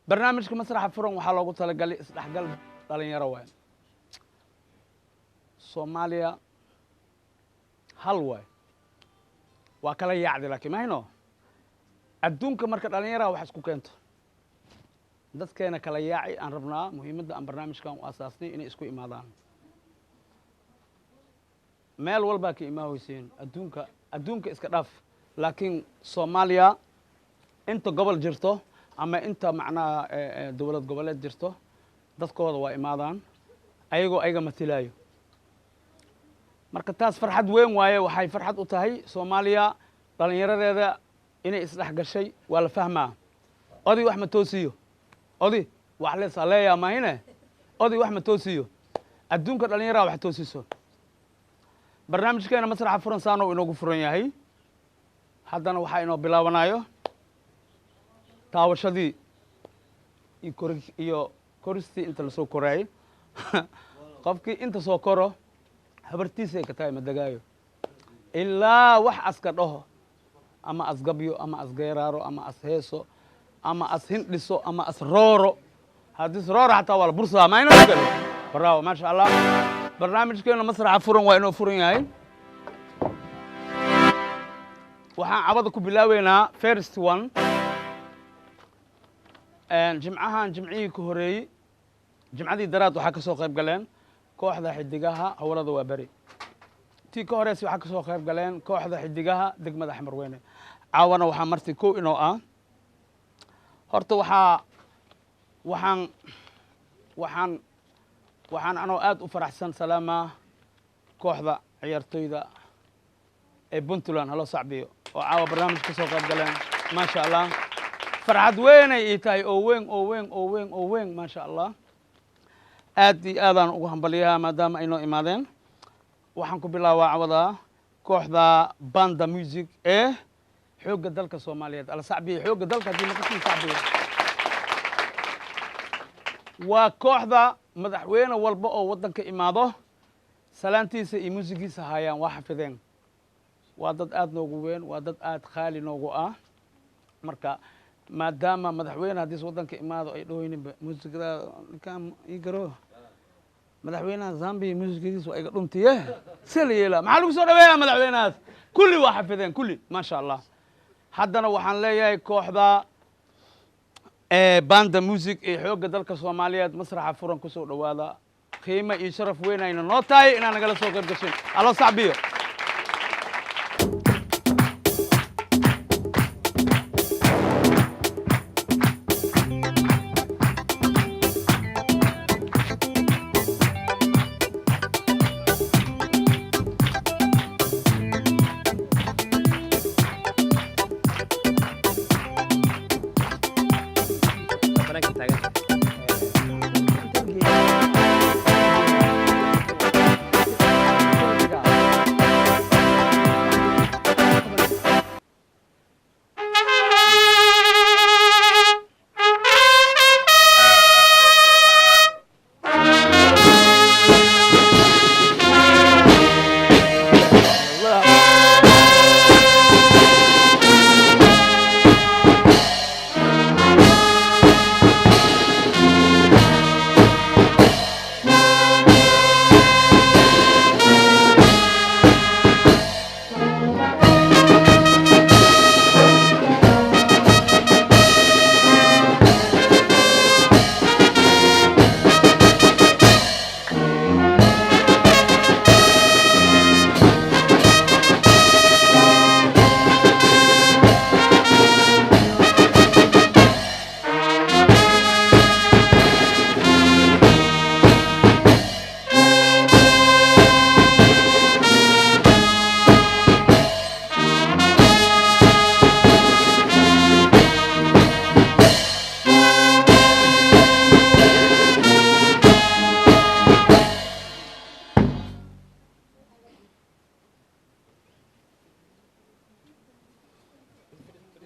barnaamijka masraxa furan waxaa loogu talagalay isdhexgal dhalinyaro waay Soomaaliya hal waay waa kala yaacdi laakiin ma hayno adduunka marka dhalinyaro wax isku keento dadkeena kala yaaci aan rabnaa muhiimadda aan barnaamijkan u asaasnay inay isku imaadaan meel walba ka imaawaysiin adduunka iska dhaaf laakiin Soomaaliya inta gobol jirto ama inta macnaa dawlad goboleed jirto dadkooda waa imaadaan ayagoo ayaga matilaayo marka taas farxad weyn waaye waxay farxad u tahay Soomaaliya dhalinyaradeeda inay isdhex gashay waa la fahmaa odi wax ma toosiyo odi wax la saleeyaa maahine odi wax ma toosiyo adduunka dhalinyarada wax toosiso barnaamijkeena masraxa furan saano inoogu furan yahay haddana waxaa inoo bilaabanayo taawashadii iyo koristii inta la soo koraayay qofkii inta soo koro habartiisa ay ka tahay madagaayo ilaa wax aska dhaho ama asgabyo ama asgeeraaro ama asheeso ama ashindhiso ama asrooro haddii rooro xataa waa la bursaa mayna gal bravo ma sha Allah barnaamijkeena masraxa furan waa inoo furan yahay waxaan cabada ku bilaaweynaa first one jimcahan jimcihii ku horeeyey jimcadii daraad waxaa ka soo qayb galeen kooxda xidigaha hawlada waa bari tii ka horeysay waxaa ka soo qayb galeen kooxda xidigaha degmada Xamarweyne caawana waxaa marti kow inoo ah horta waxaan anoo aad u faraxsan salaama kooxda ciyaartoyda ee Puntland halo sacbiyo oo caawa barnaamij ka soo qayb galeen ma sha Allah farxad weyn ay tahay oo weyn ma sha Allah aad iyo aadaan ugu hambaliyaa maadaama ay noo imaadeen waxaan ku bilaabaa cawada kooxda banda music ee xoogga dalka Soomaaliyeed ala sacbiyo xoogga dalka hadii maqashin sacbiyo waa kooxda madaxweyne walba oo wadanka imaado salaantiisa iyo muusigiisa hayaan waa xafideen waa dad aad noogu weyn waa dad aad qaali noogu ah marka maadaama madaxweyne hadii wadanka imaado ay dhooynin muusigada kan igaro madaxweynaha Zambia muusigiisa waa iga dhuntiye saliyeela maxaa lagu soo dhaweeyaa madaxweynahaas kulli waa xafideen kulli ma sha Allah haddana waxaan leeyahay kooxda banda music ee xoogga dalka Soomaaliyeed masraxa furan ku soo dhawaada qiimo iyo sharaf weyn ayna noo tahay inaan nagala soo qayb gashin alo sacbiyo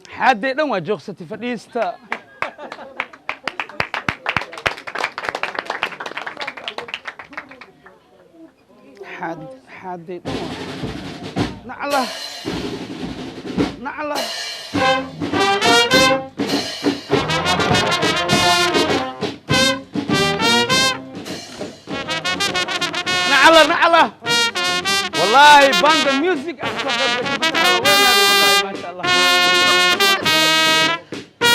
حد دون جوكستي فديستا حد نعله نعله والله باند ميوزك ما شاء الله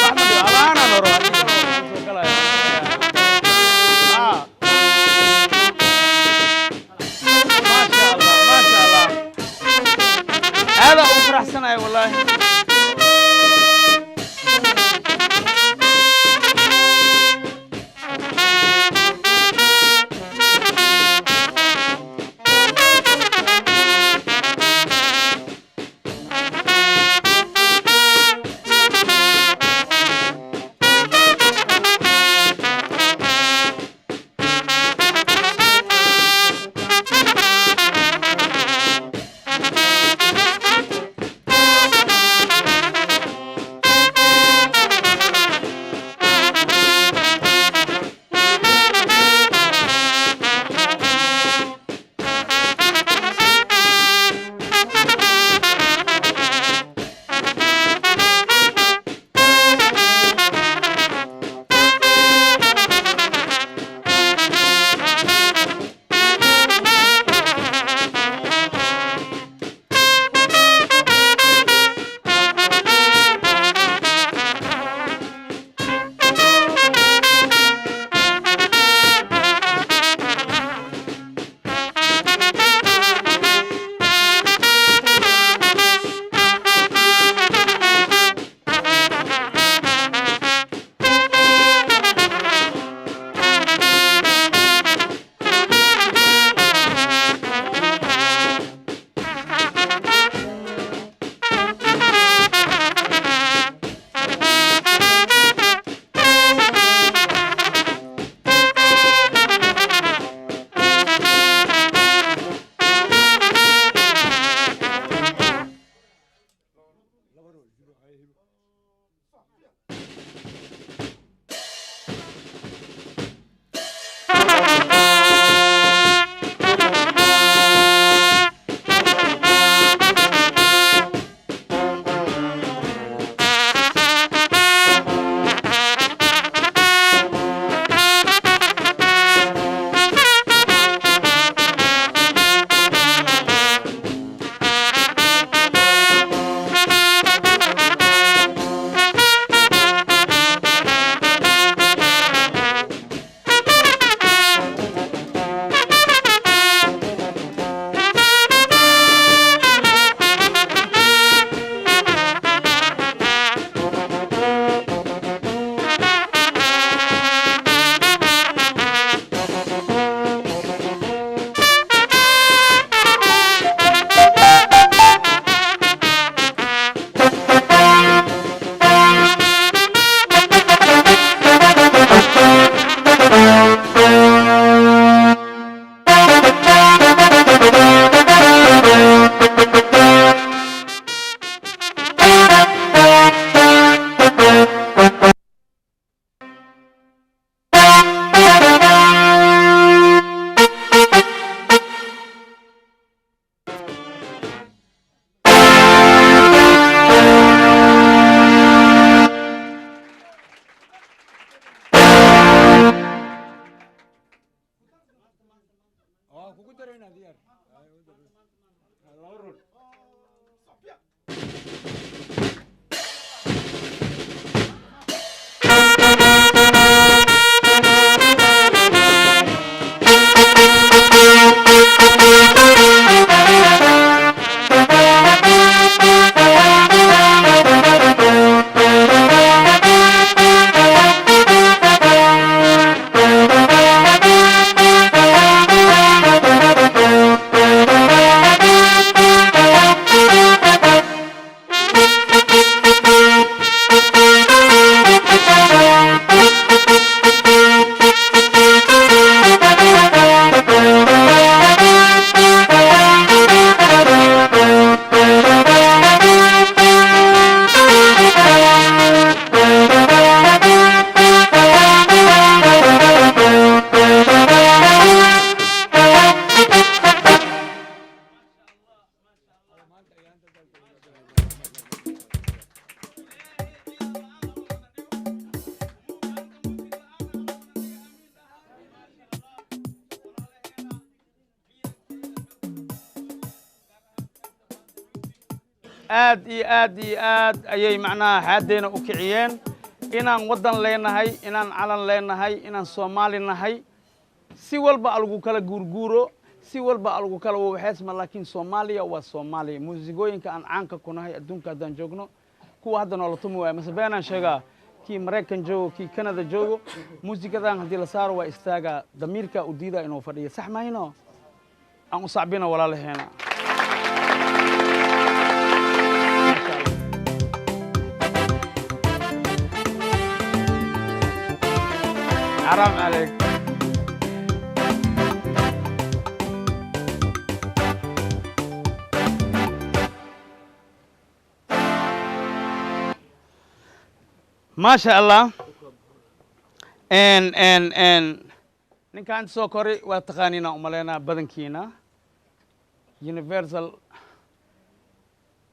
احمد انا نروح ما شاء الله ما شاء الله هذا افرح سنه والله aad ayay macnaha xaadeena u kiciyeen inaan waddan leenahay inaan calan leenahay inaan Soomaali nahay si walba algu kala guurguuro si walba algu kala waxeesma laakiin Soomaaliya waa Soomaaliya muusigooyinka aan caanka ku nahay adduunka hadaan joogno kuwa hadda nolol tumi waay masabeenan sheegaa kii Mareykan joogo kii Canada joogo muusigadan hadii la saaro waa istaaga damiirka u diida inuu fadhiyo sax maayno aan u sacbina walaalaheena حرام عليك ما شاء الله ninkaan soo koray waa taqaaniina umaleena badankiina universal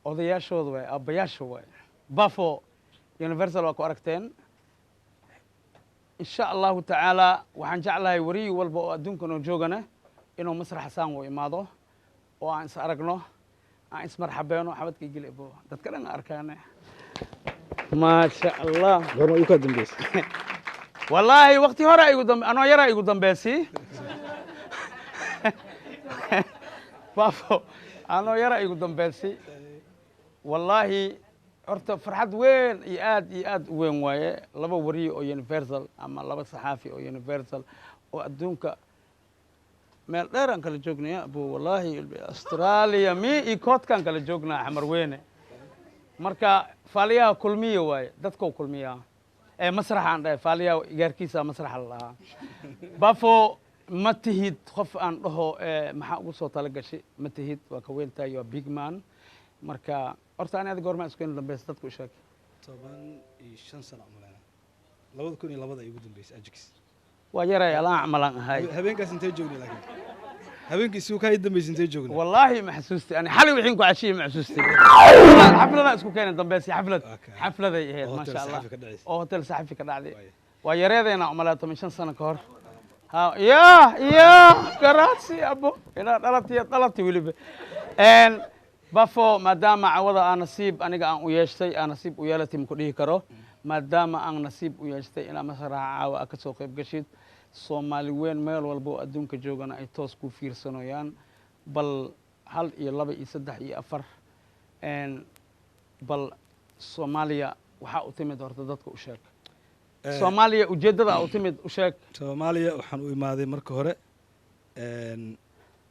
odayaashooda way aabbayaasha way Buffalo universal waa ku aragteen إن شاء الله تعالى وحن جعلها يوري والبو أدونك نوجوجنا إنه مصر حسان وإماده وعن سأرقناه عن اسم مرحبا وحبتك يجي أبوه تذكرنا أركانه ما شاء الله لما يقدم بس والله وقتي هرا يقدم أنا يرى يقدم بسي بافو أنا يرى يقدم بسي والله horta farxad weyn iyo aad u weyn waaye laba wariye oo universal ama laba saxaafi oo universal oo adduunka meel dheer aan kala joognay abu wallahi Australia iyo koodkan kala joognaa xamar weyne marka faaliyaha kulmiye waaye dadka kulmiya masraxa aan dhahay faaliyaha igaarkiisa masraxa la lahaa Buffalo ma tihid qof aan dhaho maxaa ugu soo tala gashay ma tihid waa ka weyntaay waa big man marka horta aan adiga goorma isku in dambeysay dadku sheeg 15 sano amalana 2002 ay ugu dambeysay Ajax waa yaray alaan amalan ahay habeenkaas intee joognay laakiin habeenkii suu ka dambeysay intee joognay wallahi ma xasuustay ani xalay wixii ku cashiye ma xasuustay xaflada isku keenay dambeysay xaflada ay ahayd ma sha Allah oo hotel saxafi ka dhacday waa yareedeena amalaa 15 sano ka hor ha ya karaasi abo ina dhalatay wiliba Buffalo maadaama cawada aan nasiib aniga aan u yeeshtay aan nasiib u yeelatay ma ku dhihi karo maadaama aan nasiib u yeeshtay ina masraxa caawa ka soo qayb gashid Soomaali weyn meel walba oo adduunka joogana ay toos ku fiirsanayaan bal 1 iyo 2 iyo 3 iyo 4 bal Soomaaliya waxa u timid horta dadka u sheeg Soomaaliya ujeedada u timid u sheeg Soomaaliya waxaan u imaaday marka hore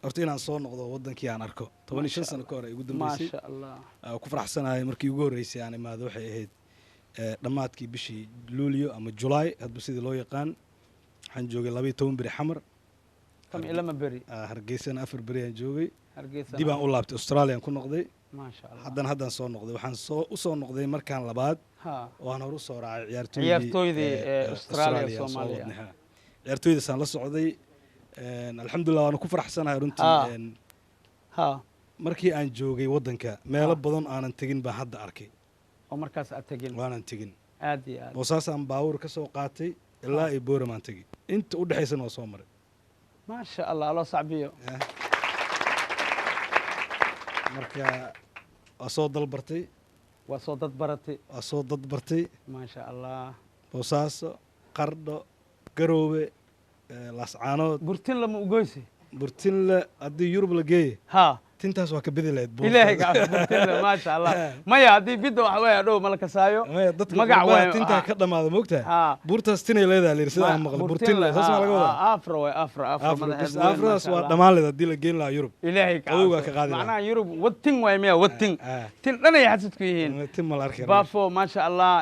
horta inaan soo noqdo wadankii aan arko 15 sano ka hor ay ugu dambeysay ma sha Allah ku faraxsanahay markii ugu horeysay aan imaado waxay ahayd dhamaadkii bishii Luulyo ama July hadba sidii loo yaqaan waxaan joogay 12 bari xamar kam ilama bari Hargeysa 4 bari aan joogay Hargeysa dib aan u laabtay Australia ku noqday ma sha Allah haddaan soo noqday waxaan soo noqday markaan labaad waan hor u soo raacay ciyaartooydii Australia Soomaaliya ciyaartooyda san la socday alxamdulillah waan ku faraxsanahay runtii markii aan joogay wadanka meelo badan aanan tagin baan hadda arkay oo markaas aad tagin waanan tagin aad iyo aad boosaasaan baawur ka soo qaatay ilaa ay Booramaan tagay inta u dhaxaysana waa soo maray ma sha Allah loo sacbiyo marka waa soo dalbartay waa soo dad baratay ma sha Allah boosaaso qardho garoowe lascaanood burtin lama ugoysay burtin la hadii Yurub la geeyay tintaas waa ka bidi lahayd ilaahay ka burtin la ma sha Allah maya hadii bidda wax way adhow malka saayo magac way tinta ka dhamaado moogtaa burtaas tinay leedahay leer sida aan maqlo burtin la saas laga wadaa afraas waa dhamaan leedahay hadii la geyn lahaa Yurub ilaahay ka qaadi macnaha Yurub wadtin way miya wadtin tin dhanay xasid ku yihiin tin mal arkay Buffalo ma sha Allah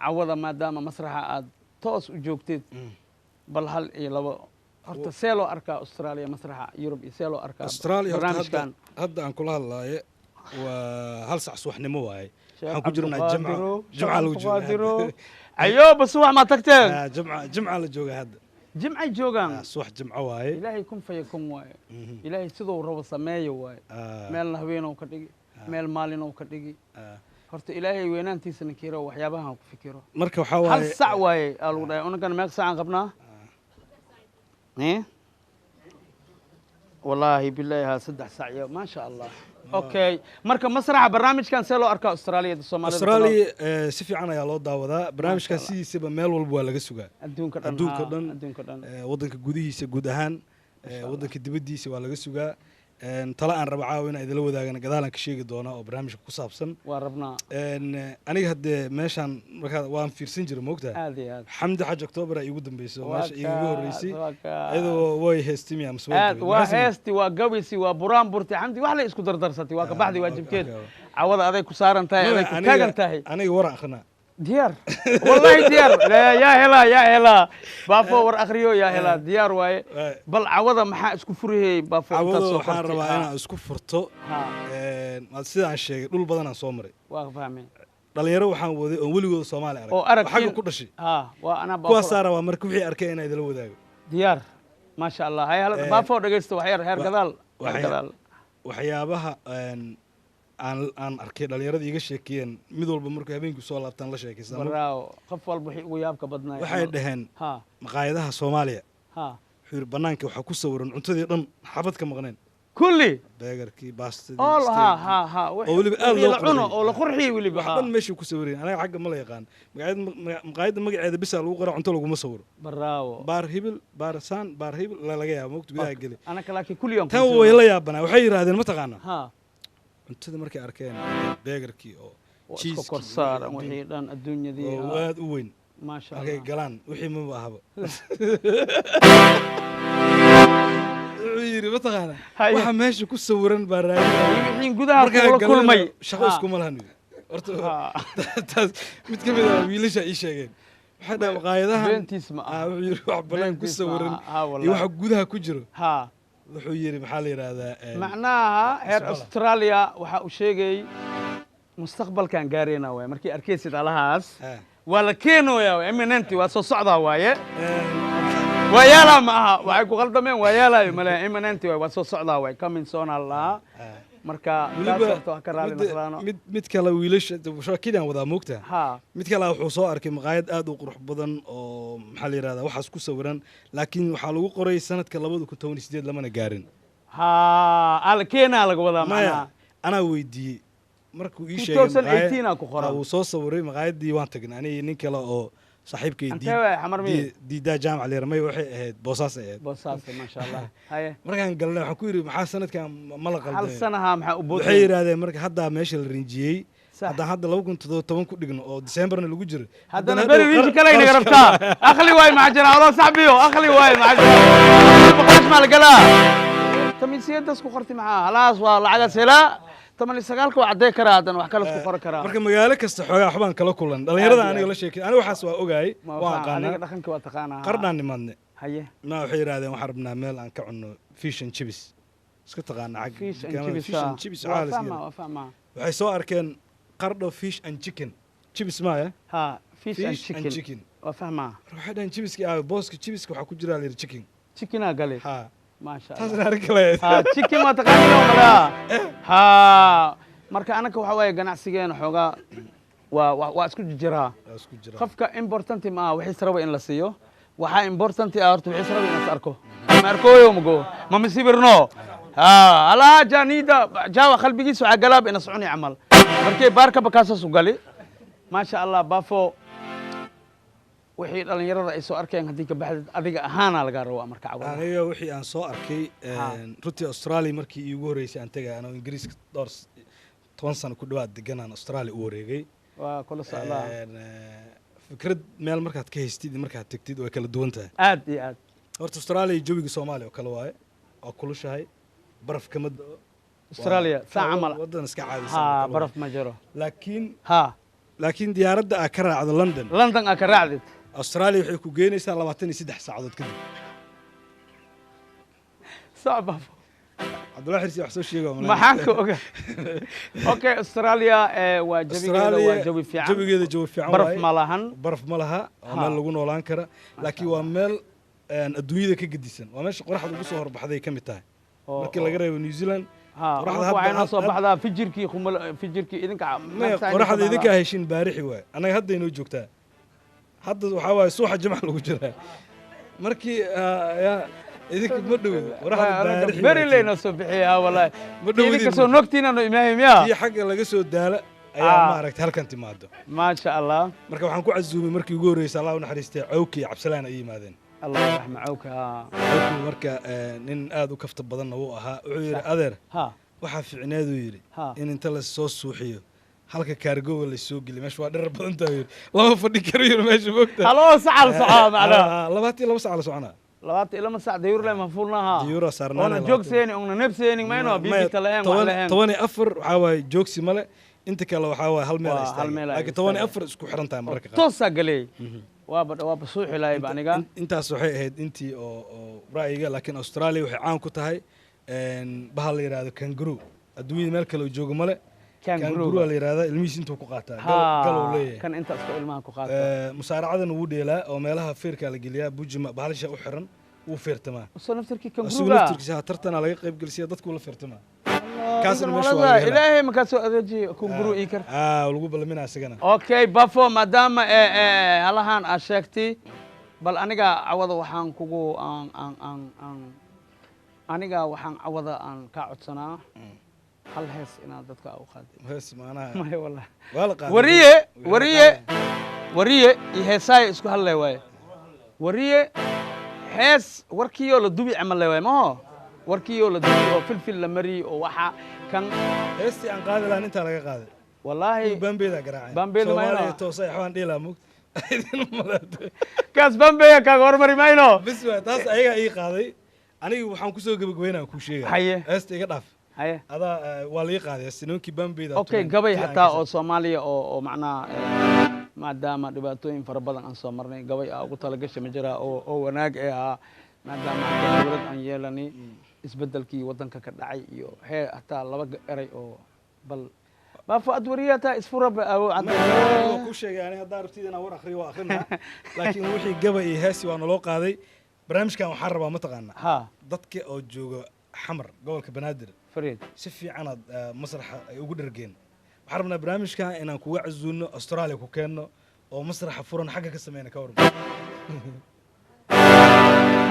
cawada maadaama masraxa aad toos u joogtid bal 1 iyo 2 horta seelo arka Australia masraxa Yurub iyo seelo arka Australia hadda aan kula hadlaaye waa 1 sac subaxnimo waaye waxaan ku jirnaa jimca lagu joogaa ayo bas wax ma tagteen jimca la joogaa hadda jimca joogaan subax jimca waaye ilaahay kun fayakum waaye ilaahay sidoo rabo sameeyo waaye meel habeenoo ka dhigi meel maalin oo ka dhigi horta ilaahay weynaantiisa ninkiiro waxyaabaha ku fikiro marka waxa waaye 1 sac waaye lagu dhahay unagan meeq sac qabnaa والله بالله 3 ساعات ما شاء الله okay marka masraxa barnaamijkan see loo arkaa Australia Soomaalida Australia si fiican ayaa loo daawadaa barnaamijkan sidiisaba meel walba waa laga sugaa adduunka dhan wadanka gudihiisa guud ahaan wadanka dibadiisa waa laga sugaa tala aan raba caawa inaan idila wadaagana gadaalan ka sheegi doonaa oo barnaamijka ku saabsan waa rabnaa aniga hadde meeshaan markaa waan fiirsan jiray moogtaa aad iyo aad xamdi xaj October ay igu dambeysay meesha iigu horeysay ayadoo way heestimi am soo aad waa heesti waa gabisi waa buraan burti xamdi wax la isku dardarsatay waa ka baxday waajibkeed cawada aday ku saaran tahay aday ku taagan tahay aniga war akhrina ديار والله ديار لا يا هلا بافو ور اخريو يا هلا ديار واي بل عوضه ما اسكو فريه بافو انت سو waxaan rabaa inaan isku furto sida aan sheegay dhul badan aan soo maray waa fahmay dhalinyaro waxaan waday oo weligood Soomaali arag xagga ku dhashay waa ana kuwa saara waa markii wixii arkay inay idila wadaago diyaar ma sha Allah hay hal bafo dhageysto wax yar heer gadaal waxyaabaha aan arkay dhalinyarada iga sheekiyeen mid walba markuu habeenkii soo laabtaan la sheekaysan baraaw qof walba wixii ugu yaabka badnaa waxay dhaheen maqaayadaha Soomaaliya xir banaanka waxa ku sawiran cuntadii dhan xabad ka maqneen kulli beegarkii baastadii oo waliba aad loo cuno oo la qurxiyay waliba waxaan meeshii ku sawireen anaga xagga ma la yaqaan maqaayada magaceeda bis lagu qoro cunto lagu ma sawiro baraaw baar hibil baar san baar hibil laga yaabo waqti gudaha gali ana kalaaki kulli yom tan way la yaabana waxay yiraahdeen ma taqaana cuntada markay arkeen beegarkii oo cheese kor saaran wixii dhan adduunyadii oo aad u weyn ma sha Allah markay galaan wixii ma ahaba yiri ma taqaana waxa meesha ku sawiran baaraay wixii gudaha kula kulmay shaqo isku malahan horta taas mid ka mid ah wiilasha ii sheegeen waxa dhaw qaayadaha wuxuu yiri wax balan ku sawiran iyo waxa gudaha ku jiro wuxuu yiri maxaa la yiraahdaa macnaha heer Australia waxa uu sheegay mustaqbalkan gaareyna way markii arkaysid alahaas wala keenooya eminenti waa soo socdaa waaye ويالا معها وعيكو غلطمين ويالا ملا إيماننتي واسو صعدا واي كامين سون الله marka taasoo ka raali noqdaan mid kale wiilasha shaqadaan wada moogta mid kale wuxuu soo arkay maqaayad aad u qurux badan oo maxaa la yiraahdaa waxaas ku sawiran laakiin waxa lagu qoray sanadka 2018 lamana gaarin alkeena laga wada macna ana weydiiyay markuu ii sheegay 2018 ku qoran uu soo sawiray maqaayadii waan tagnay aniga nin kale oo صاحبك دي دا جامعة اللي رمي وحي بوصاصة بوصاصة ما شاء الله هاي مركان قال لنا حكوري محا سنة كان ملقا هل سنة ها محا أبوتي وحير هذا مركا حدا ماشي الرنجيي هذا لو كنت طبعا كنت دقنا أو ديسمبر اللي جري هذا أنا بري رنجي كلا ينقربتها أخلي واي معجرة والله صاحبيو أخلي واي معجرة بقاش مالقلا تمين سيدة سكو خرتي معاه خلاص والله عقد سلا تمن سقالك وعدي كرادن wax kala isku qor karaa marka magaalo kasta xoogaa xubaan kala kulan dhalinyarada aniga la sheekay aniga waxaas waa ogaay waa aniga dhaqanka waa taqaana qarnaan nimadne haye ma waxay yiraahdeen waxaan rabnaa meel aan ka cunno fish and chips iska taqaana xaq fish and chips waa fahmaa waxay soo arkeen qardho fish and chicken chips ma ha fish and chicken waa fahmaa waxay dhan chipska booska chipska waxa ku jira leer chicken gali ha ما شاء الله تاسنا ركلة تشيكي ما تقاني يوم لا ها مركا أنا كوحواي قناع سجين حوجا واسكت جرا خفك إمبورتنتي ما وحيس روي إن لسيو وحا إمبورتنتي أرت وحيس روي إن سأركو ما أركو يوم جو ما مسيبرنو ها على جانيدا جاوا خل بيجي عقلاب إن صعوني عمل مركي باركة بكاسة سوقالي ما شاء الله بافو wixii dhalinyarada ay soo arkeen hadii ka baxday adiga ahaana laga rabo marka cawada aniga wixii aan soo arkay runtii Australia markii iigu horeysay aan tagay anoo Ingiriiska door 10 sano ku dhawaad deganaan Australia u wareegay waa kula socdaa fikrad meel markaad ka haystid markaad tagtid way kala duwan tahay aad iyo aad horta Australia jawiga Soomaaliya oo kala waaye oo kulushahay baraf kama da'o Australia saacamal wadan iska caadisan baraf ma jiro laakiin diyaaradda ka raacdo London ka raacdid أستراليا وحي كوجينيسا 23 ساعات كده صعبة عبد الله حرسي وحسوش شيء ما حنكو أوكي أستراليا وجوي في عام جوي في عام برف ملها عمل لقون ولا أنكرة لكن وعمل الدنيا ذا كجديسن وماش قرح هذا بصور بحذا كم تاه لكن لقرا نيوزيلاند قرح هذا صوب بحذا فجركي خمل فجركي إذن قرح هذا إذا كهشين بارحي واي أنا هذا هذا waxa waay suuxa jamac lagu jiraa markii idinka ma dhowdo waraha beri leyna soo bixiyaa wallahi idinka soo nogtiina no imaahim yaa iyo xagga laga soo daala ayaa maaragtay halkan timaado ma sha Allah marka waxaan ku casuumay markii ugu horeysay Allah u naxariistay Cawki iyo Cabsalaan ay yimaadeen Allah yarxam Cawki marka nin aad u kafta badan uu ahaa wuxuu yiri adeer waxa fiicneedu yiri in inta la soo suuxiyo halka kaargooga la soo geli meesha waa dhar badan tahay lama fadhi karayo meesha moogta halo sacal saca macna 22 saac la socona 22 saac dayuur leh mafulnaha dayuur saarnaa ona joogseeni ona nebseeni ma inoo bibi taleen waa lahayn 24 waxa way joogsi male inta kale waxa way hal meel istaagay laakiin 24 isku xiran tahay mararka qaar toosa galay waa suuxi lahay aniga intaas waxay ahayd intii oo ra'yiga laakiin Australia waxay caan ku tahay bahal la yiraahdo kangaroo adduunyada meel kale joogo male kangaroo la yiraahdo ilmihiis intuu ku qaataa galow leeyahay kan inta isku ilmaha ku qaataa musaaracadan uu dheelaa oo meelaha feerka la geliyaa bujima bahalisha u xiran uu feertama soo naftirkii kangaroo tartana laga qayb galsiya dadku la feertama kaasna meesha waa ilaahay ma ka soo adeeji kangaroo ii kar lagu balminaa isagana okay bafo maadaama halahan aad sheegtay bal aniga cawada waxaan kugu aniga waxaan cawada aan ka codsanaa hal hees inaad dadka u qaadid hees maanaha ma wallahi wala qaad wariye iyo heesaay isku hadlay waay wariye hees warkiyo la dubi amal waay ma warkiyo la dubi oo filfil la mari oo waxa kan heesti aan qaadi lahayn inta laga qaaday wallahi bambeeda garaacay bambeeda ma Soomaaliya toosay waxaan dhila mug kaas bambeeda ka hormari mayno bis waa taas ayaga ii qaaday anigu waxaan ku soo gabagabeynaa ku sheegay heesti iga dhaaf haye ada waa la qaaday sinoonkii bambeeda okay gabay hataa oo Soomaaliya oo macnaa maadaama dhibaatooyin fara badan aan soo marnay gabay ugu talagashay ma jira oo wanaag ah maadaama dawlad aan yeelani isbedelkii wadanka ka dhacay iyo hataa laba eray oo bal baafad wariyata isfurab oo cadaan ku sheegay ani hadaa rabtid inaan war akhriyo waa akhrina laakiin wixii gabay iyo heesi waa naloo qaaday barnaamijkan waxaan rabaa ma taqaana dadka oo jooga xamar gobolka banaadir fariid si fiican aad masraxa ay ugu dhargeen waxaan rabnaa barnaamijkan inaan kuga casuuno Australia ku keenno oo masraxa furan xagga ka sameeyna ka waran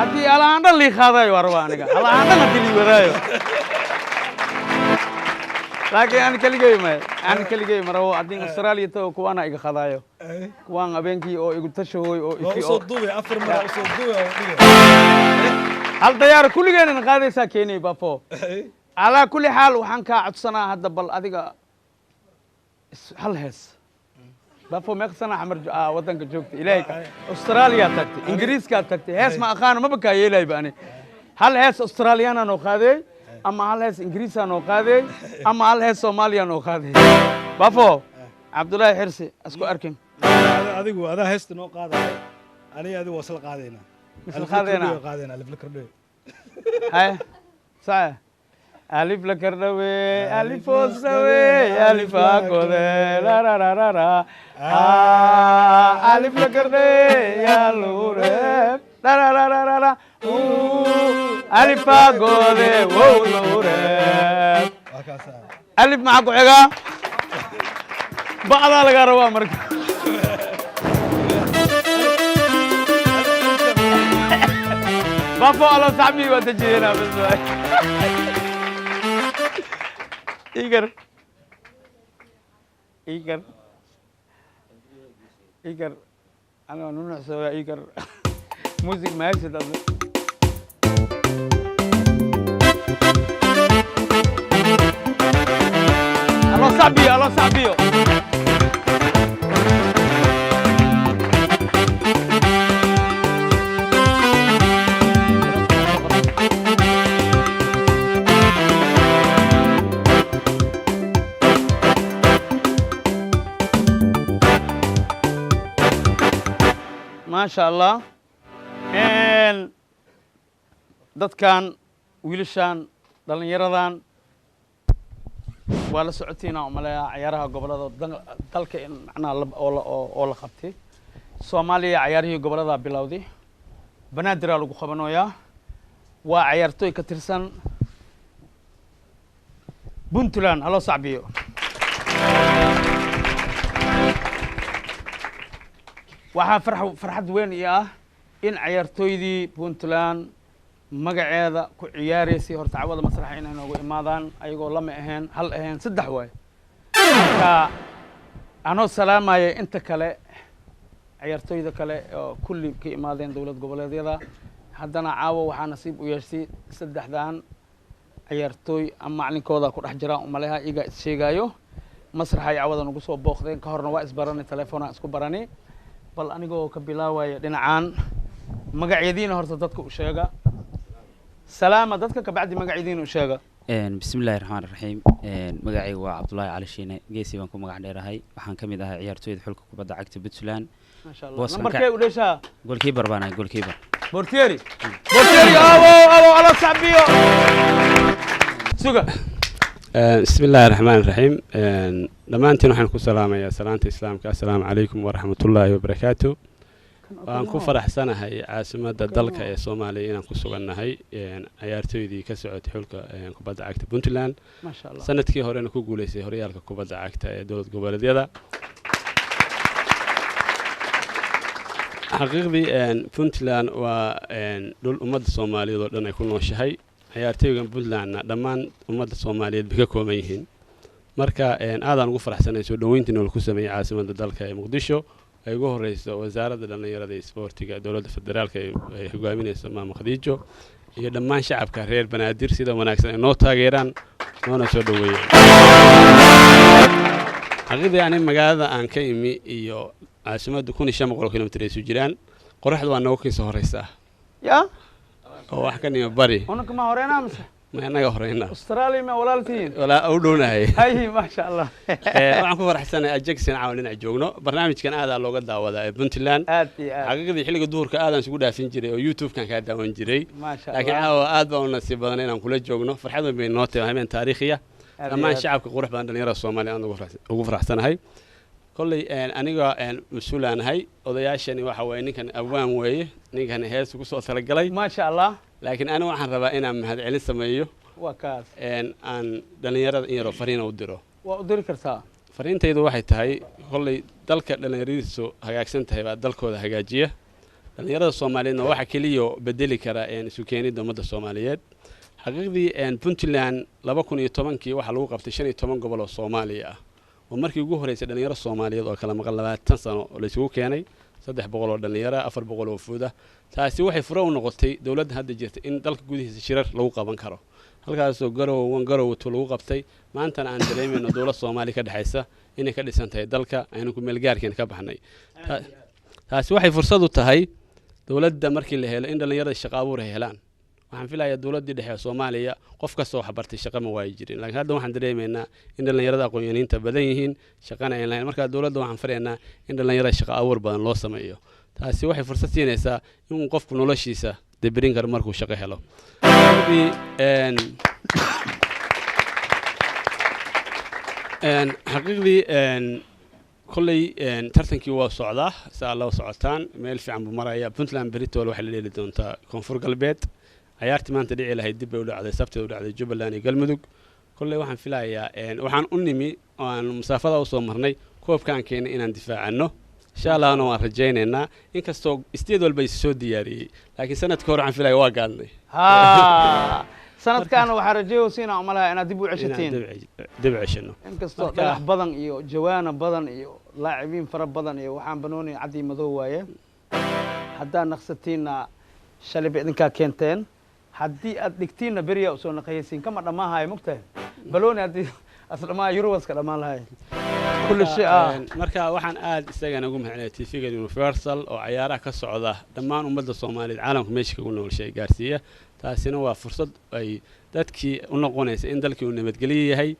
haddii alaandha lii qaadayo warba aniga alaandha hadii wadaayo laakiin aan kaligay maro haddii Australia tago kuwana iga qaadayo kuwan habeenkii oo igu tashooy oo ifi oo soo duubay afar mar soo duubay oo dhigay hal diyaar kulligeena qaadaysa keenay bafo ala kulli xaal waxaan ka codsanaa hadda bal adiga hal hees bafo meeqsana xamar wadanka joogta ilaahay Australia tagtay Ingiriiska tagtay hees ma aqaan ma baka yeelay baani hal hees Australiana noo qaaday ama hal hees Ingiriisa noo qaaday ama hal hees Soomaaliya noo qaaday bafo Abdullahi Xirsi asku arkin adigu ada heesta noo qaaday aniga adigu wasal qaadayna qaadayna alif la kordhay hay saa alif la kordhay alif osdaway alif akode la la la la alif la kordhay ya lure la la la la la alif akode wo lure alif ma ku xiga bacda laga rabaa marka بابا الله صاحبي وتجينا بس إيجر أنا نونع سوا إيجر موسيقى ما يصير الله صاحبي ما شاء الله dadkan wiilashan dhalinyaradan waa la socotiina oo maleeya ciyaaraha gobolada dalka macnaa oo la qabtay Soomaaliya ciyaarihii gobolada bilowday banaadir lagu qabanayaa waa ciyaartoy ka tirsan Puntland halo sacbiyo waxaa farxad weyn ah in ciyaartoydii Puntland magaceeda ku ciyaaraysay horta cawada masraxa inay noogu imaadaan ayagoo lama ahayn hal ahayn saddex waay marka anoo salaamaya inta kale ciyaartooyda kale oo kulli ka imaadeen dowlad goboleedyada haddana caawa waxaa nasiib u yeeshay saddexdan ciyaartooy ama maclinkooda ku dhex jiraan umaleha iyaga is sheegayo masraxa ay cawada nagu soo booqdeen ka horna waa isbaranay telefoonaan isku baranay bal anigoo ka bilaawaya dhinacaan magacyadiina horta dadka u sheega salaama dadka ka bacdi magacyadiina u sheega bismillahi raxmaani raxiim magacaygu waa cabdullaahi cali shiine geesi baan ku magac dheerahay waxaan ka mid ahay ciyaartooyda xulka kubadda cagta puntland maasha allah nambarkee u dheshaa goalkeeper baan ahay goalkeeper bortieri abo ala sacbiyo suga بسم الله الرحمن الرحيم دمانتين waxaan ku salaamayaa salaanta islaamka assalaamu calaykum waraxmatullaahi wabarakaatu waan ku faraxsanahay caasimada dalka ee Soomaaliya inaan ku sugannahay ciyaartooydii ka socotay xulka kubadda cagta Puntland maasha allah sanadkii horena ku guuleysay horyaalka kubadda cagta ee dowlad goboleedyada xaqiiqdii Puntland waa dhul ummadda Soomaaliyeed oo dhan ay ku nooshahay ciyaartooygan Puntland dhammaan ummadda Soomaaliyeed bay ka kooban yihiin marka aadaan ugu faraxsanahay soo dhaweyntii oo ku sameeyay caasimada dalka ee Muqdisho ay ugu horeyso wasaaradda dhalinyarada iyo isboortiga dowladda federaalka ay hogaaminayso maamul Khadiijo iyo dhammaan shacabka reer Banaadir sida wanaagsan ay noo taageeraan noona soo dhaweeyaan xaqiiqdii aan magaalada aan ka imi iyo caasimada 1500 kilomitir ay soo jiraan qorraxdu waa nooga soo horeysaa ya oo wax ka nimo bari unka ma horeena amse ma anaga horeena Australia ma walaaltiin wala u dhownahay hay ma sha Allah waxaan ku faraxsanahay Ajaxin caawinina joogno barnaamijkan aad looga daawadaa ee Puntland xaqiiqdii xilliga duhurka aadan isugu dhaafin jiray oo YouTube kan ka daawan jiray laakiin aad baan u nasiib badan inaan kula joogno farxad weyn noo tahay habeen taariikhiya dhammaan shacabka qurux badan dhalinyarada Soomaaliya aan ugu faraxsanahay kolley aniga mas'uulaanahay odayaashani waxa way ninkan awaan weeye ninkan hees ugu soo talagalay ma sha Allah laakiin aniga waxaan rabaa inaan mahadcelin sameeyo waa kaas aan dhalinyarada in yaro fariin u diro waa u diri kartaa fariintaydu waxay tahay kolley dalka dhalinyaradiisu hagaagsan tahay baa dalkooda hagaajiya dhalinyarada Soomaaliyeedna waxa kaliya bedeli kara isu keenida ummadda Soomaaliyeed xaqiiqdii Puntland 2010kii waxa lagu qabtay 15 gobol oo Soomaaliya ah ومركي ugu horeysay dhalinyaro Soomaaliyeed oo kala maqan 20 sano oo la isugu keenay 300 oo dhalinyaro 400 oo fuuda taasi waxay furo u noqotay dawladda hadda jirta in dalka gudihiisa shirar lagu qaban karo halkaas oo garow lagu qabtay maantana aan dareemayno dawladda Soomaaliya ka dhaxaysa inay ka dhisan tahay dalka aynu ku meel gaarkeen ka baxnay taasi waxay fursad u tahay dawladda markii la helo in dhalinyarada shaqo abuur ay helaan waxaan filayaa dawladda dhexe Soomaaliya qof ka soo xabartay shaqo ma waay jirin laakiin hadda waxaan dareemaynaa in dhalinyarada aqoon-yahaniinta badan yihiin shaqana ay leeyihiin marka dawladda waxaan faraynaa in dhalinyarada shaqo abuur badan loo sameeyo taasi waxay fursad siinaysaa in qofku noloshiisa dibrin karo markuu shaqo helo xaqiiqdii kolley tartankii waa socdaa saa loo socotaan meel fiican buu marayaa Puntland Britol waxa la leeyahay doonta koonfur galbeed ciyaartii maanta dhici lahayd dib bay u dhacday sabtida u dhacday Jubbaland iyo Galmudug kolley waxaan filayaa waxaan u nimi aan masaafada u soo marnay koobkaan keenay inaan difaacano insha Allah waan rajaynaynaa inkastoo isteed walba soo diyaariyay laakiin sanadka hore waxaan filayaa waa gaadnay sanadkan waxa rajaynaa umalaha inaad dib u ceshateen dib ceshano inkastoo dhagax badan iyo jawaana badan iyo laacibiin fara badan iyo waxaan banoonay cadii madow waaye haddaan naqsatiina shalay idinka keenteen haddii aad dhigtiina beriya soo naqaysiin kama dhamaahay mugtahay balooni haddii aslama Eurowaska dhamaan lahayd kulli shay marka waxaan aad isagana ugu mahadcelinayaa TV-ga Universal oo ciyaaraha ka socda dhammaan ummadda Soomaaliyeed caalamka meesha ugu nool shay gaarsiiya taasina waa fursad ay dadkii u noqonaysa in dalkii uu nabadgeliyo yahay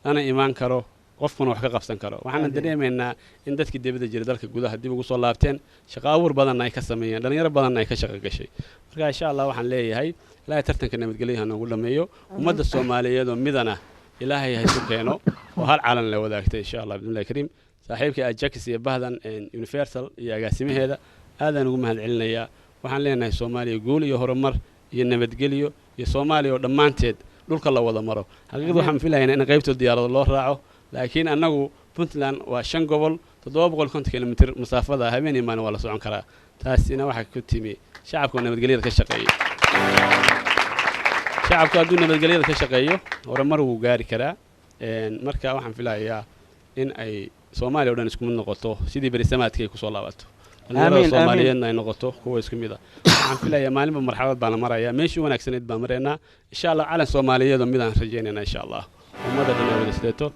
lana imaan karo qofkuna wax ka qabsan karo waxaan dareemaynaa in dadkii dibadda jira dalka gudaha dib ugu soo laabteen shaqo abuur badan ay ka sameeyeen dhalinyaro badan ay ka shaqo gashay marka insha Allah waxaan leeyahay ilaahay tartanka nabadgelyada noogu dhameeyo ummadda Soomaaliyeed oo midana ilaahay ha isu keeno oo hal caalan la wadaagtay insha Allah bismillaahir kariim saaxiibkii Ajax iyo bahdan Universal iyo agaasimaheeda aadan ugu mahadcelinayaa waxaan leenahay Soomaaliya guul iyo horumar iyo nabadgelyo iyo Soomaaliya oo dhamaanteed dhulka la wada maro xaqiiqdu waxaan filaynaa in qaybta diyaarada loo raaco laakiin anagu Puntland waa 5 gobol 750 kilomitir masaafada habeenimo waa la socon karaa taasina waxa ku timi shacabka nabadgelyada ka shaqeeya shacabku hadduu nabadgelyada ka shaqeeyo horumar wuu gaari karaa marka waxaan filayaa in ay Soomaaliya oo dhan isku mid noqoto sidii berisamaadkay ku soo laabato dhalinyarada Soomaaliyeedna ay noqoto kuwa isku mid ah waxaan filayaa maalinba marxalad baan marayaa meeshii wanaagsaneed baan mareynaa insha Allah calan Soomaaliyeed oo mid aan rajaynaynaa insha Allah ummada dhan wada sideeto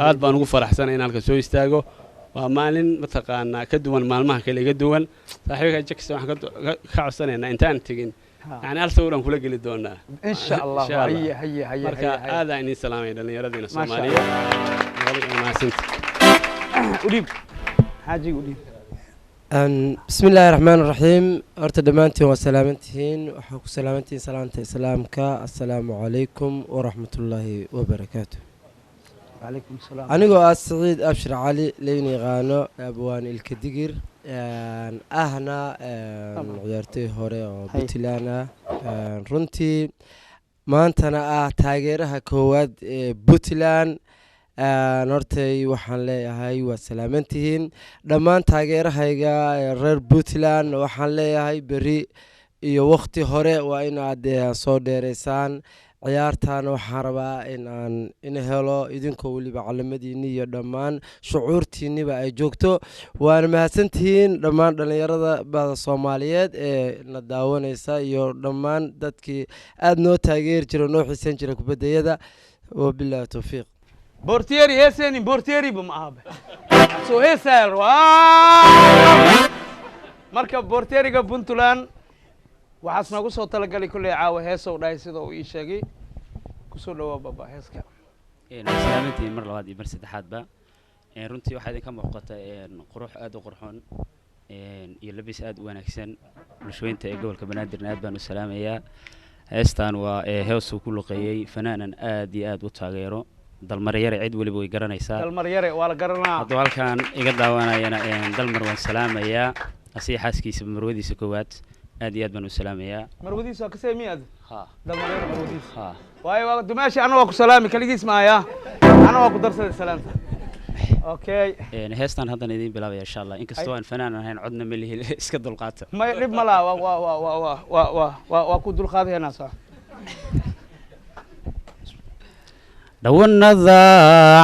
aad baan ugu faraxsanahay in halka soo istaago waa maalin mataqaanaa ka duwan maalmaha kale iga duwan saaxiibka Jackson waxaan ka codsanaynaa intaan tagin يعني ألف سورة كلها قلت دونا إن شاء الله هيا مركا هذا إني سلامي لأن يردين الصومالية ما سنت أريب حاجي أريب بسم الله الرحمن الرحيم أرتد دمانتي وسلامتين وحكو سلامتين سلامتي سلامك السلام عليكم ورحمة الله وبركاته وعليكم السلام أنا سعيد أبشر علي ليني غانو أبوان الكدقير أهنا عيارتي هوري وبوتلانا رنتي ما أنتنا تاجرها كواد بوتلان نورتي وحن لي هاي وسلامتين لما تاجرها يجا رير بوتلان وحن لي هاي بري وقتي هوري وإن عاد صودريسان ciyaartan waxaan rabaa in helo idinkoo waliba calaamadiina iyo dhammaan shucuurtiiniba ay joogto waan mahadsantihiin dhammaan dhalinyarada bada Soomaaliyeed ee la daawanaysa iyo dhammaan dadkii aad noo taageer jira noo xiisan jira kubadayada oo bilaa tawfiiq بورتيري هسين بورتيري بمعابه سو هسال مركب بورتيري بنتلان waxaas nagu soo talagalay kulay caawa heeso dhaay sida uu ii sheegay ku soo dhawaad baba heeska salaamantii mar labaad iyo mar saddexaad ba runtii waxa idin ka muuqata qurux aad u qurxoon iyo labis aad u wanaagsan bulshooyinta ee gobolka Banaadir aad baan u salaamayaa heestan waa heeso ku luqeeyay fanaanan aad iyo aad u taageero dalmar yare cid waliba way garanaysaa dalmar yare waa la garanaa hadda halkan iga daawanayana dalmar waan salaamayaa asii xaaskiisa marwadiisa koowaad aad iyo aad baan u salaamayaa marwadiisa ka sameeyad ha dalmar yare marwadiisa ha waa dumaashi ana waa ku salaami kaligiis maaya ana waa ku darsaday salaanta okay heestan hadan idin bilaabaya insha Allah inkastoo aan fanaan ahayn codna ma lihi iska dulqaata ma dib ma laa waa ku dulqaadayna saa dhawanada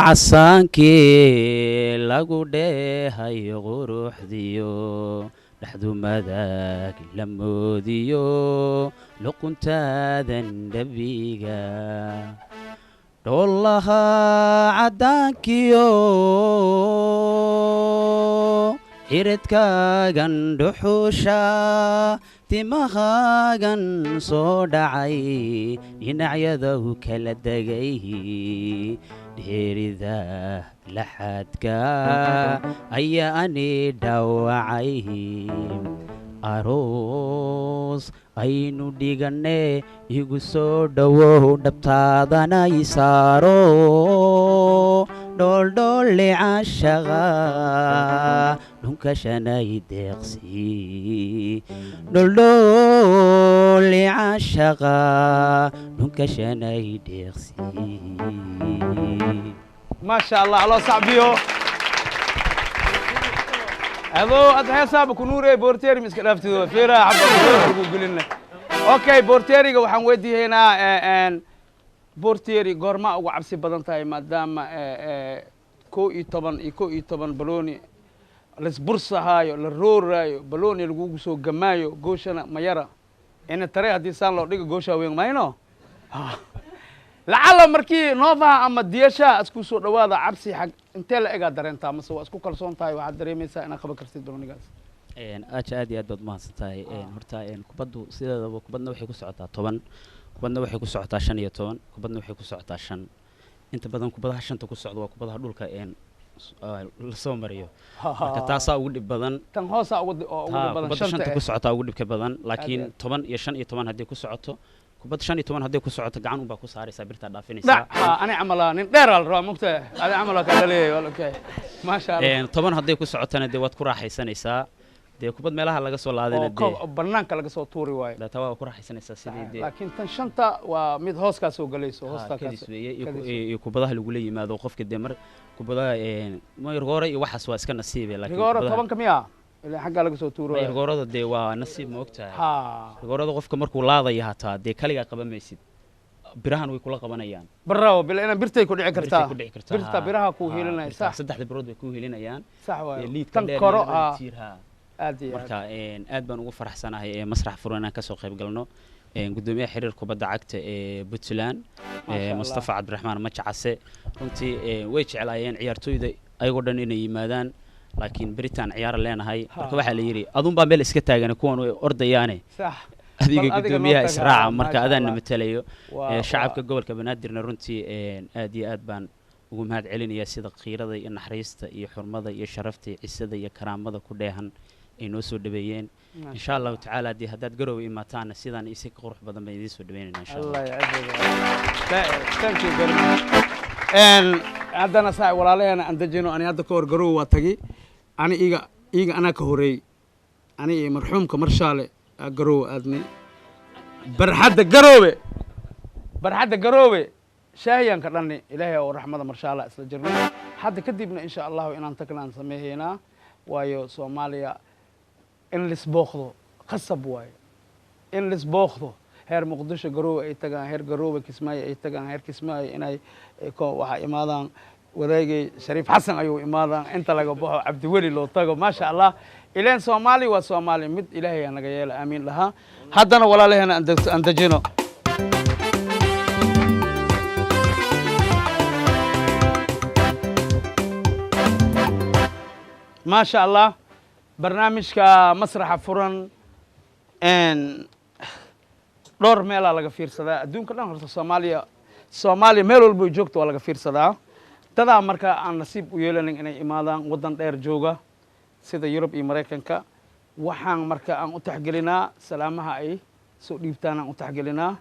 casaankii lagu dheehay quruxdiyo dhaxdu madag la moodiyo luquntaadan dhabiga dhoolaha cadaankiyo xiridkaagan dhuxusha timahaagan soo dhacay dhinacyada u kala degay dheerida laxadka ayaa ani dhaawacay aroos aynu dhigane igu soo dhowow dhabtaadana isaaro dholdholle cashaqa dhunkashanay deeqsi dholdholle cashaqa dhunkashanay deeqsi ما شاء الله الله صعبيو هذو أتحساب كنوري بورتيري مسكلافتي فيرا عبد قولنا أوكي بورتيري وحن ودي هنا ان بورتيري غورما وعبسي بدن تاي مادام كو اي طبن بلوني لس برصة هايو للرور رايو بلوني لغو سو جمايو غوشنا ميرا ان ترى هدي سان لو دغ غوشا وين ماينو لعل مركي نوفا أما ديشا أسكو سو دوادا عبسي حق انت لا ايغا درينتا مس وا اسكو كلسون تاي waxa dareemaysa ina qaba kartid baronigaas aad iyo aad baad mahadsantahay horta kubaddu sideedaba kubadna waxay ku socotaa 10 kubadna waxay ku socotaa 15 kubadna waxay ku socotaa 5 inta badan kubadaha 5 ku socdo waa kubadaha dhulka la soo mariyo marka taasa ugu dhib badan tan hoosa ugu badan 5 ku socotaa ugu dhibka badan laakiin 10 iyo 15 hadii ku socoto kubad 15 hadii ku socoto gacan u baa ku saaraysa birta dhaafinaysa ana amalaan dheeral roo mugta ada amala ka dhaleeyay walaalkay ma sha Allah 10 hadii ku socotana de waad ku raaxaysanaysaa de kubad meelaha laga soo laadayna de banaanka laga soo tuuri waayo da tawa ku raaxaysanaysaa sidii de laakiin tan shanta waa mid hoos ka soo galayso hoosta ka iyo kubadaha lagu leeyimaado qofka de mar kubadaha ma yargoore iyo waxaas waa iska nasiibay laakiin yargoore 10 kamiya ilaa xagga laga soo tuuro yargoorada de waa nasiib ma ogtahay yargoorada qofka markuu laadayo hataa de kaliga qabamaysid birahan way kula qabanayaan baraawo bil ina birtay ku dhici kartaa birta biraha ku heelinaysa saddexda birood way ku heelinayaan sax waaye liidkan tan koro tiirha aad iyo marka aad baan ugu faraxsanahay masrax furan inaan ka soo qayb galno gudoomiyaha xiriir kubadda cagta ee Puntland Mustafa Cabdiraxmaan Macacase runtii way jeclaayeen ciyaartooyda ayagoo dhan inay yimaadaan laakiin Britain ciyaar leenahay marka waxa la yiri adun baa meel iska taagan kuwan way ordayaane sax adiga gudoomiyaha Israaca marka adaan matalayo shacabka gobolka Banaadirna runtii aad iyo aad baan ugu mahad celinayaa sida qiirada iyo naxariista iyo xurmada iyo sharafta iyo cisada iyo karaamada ku dheehan ay noo soo dhabeeyeen insha Allah ta'ala hadii hadaad garow imaataana sidaan isi qurux badan bay idin soo dhabeynayna insha Allah thank you very much haddana saa walaalahayna aan dajino ani hadda ka hor garow waa tagi ani iga ana ka horeey ani iyo marxuumka marshaale garow aadni barxadda garoobe shaahiyan ka dhanni ilaahay oo raxmada marshaale isla jirno hadda kadibna insha Allah inaan taglaan sameeynaa waayo Soomaaliya in lisbooqdo qasab waayo in lisbooqdo heer muqdisho garoowe ay tagaan heer garoowe kismaayo ay tagaan heer kismaayo inay waxa imaadaan wadaagay Shariif Xasan ayuu imaadaan inta laga baxo Cabdiweli loo tago ma sha Allah ileen Soomaali waa Soomaali mid ilaahay naga yeelo aamin laha haddana walaalahayna aan dajino ما شاء الله برنامجك مسرح فرن ان دور ميل laga fiirsadaa adduunka dhan horta Soomaaliya meel walba joogto waa laga fiirsadaa dada marka aan nasiib u yeelanin inay imaadaan wadan dheer jooga sida Yurub iyo Mareykanka waxaan marka aan u taxgelinaa salaamaha ay soo dhiibtaan aan u taxgelinaa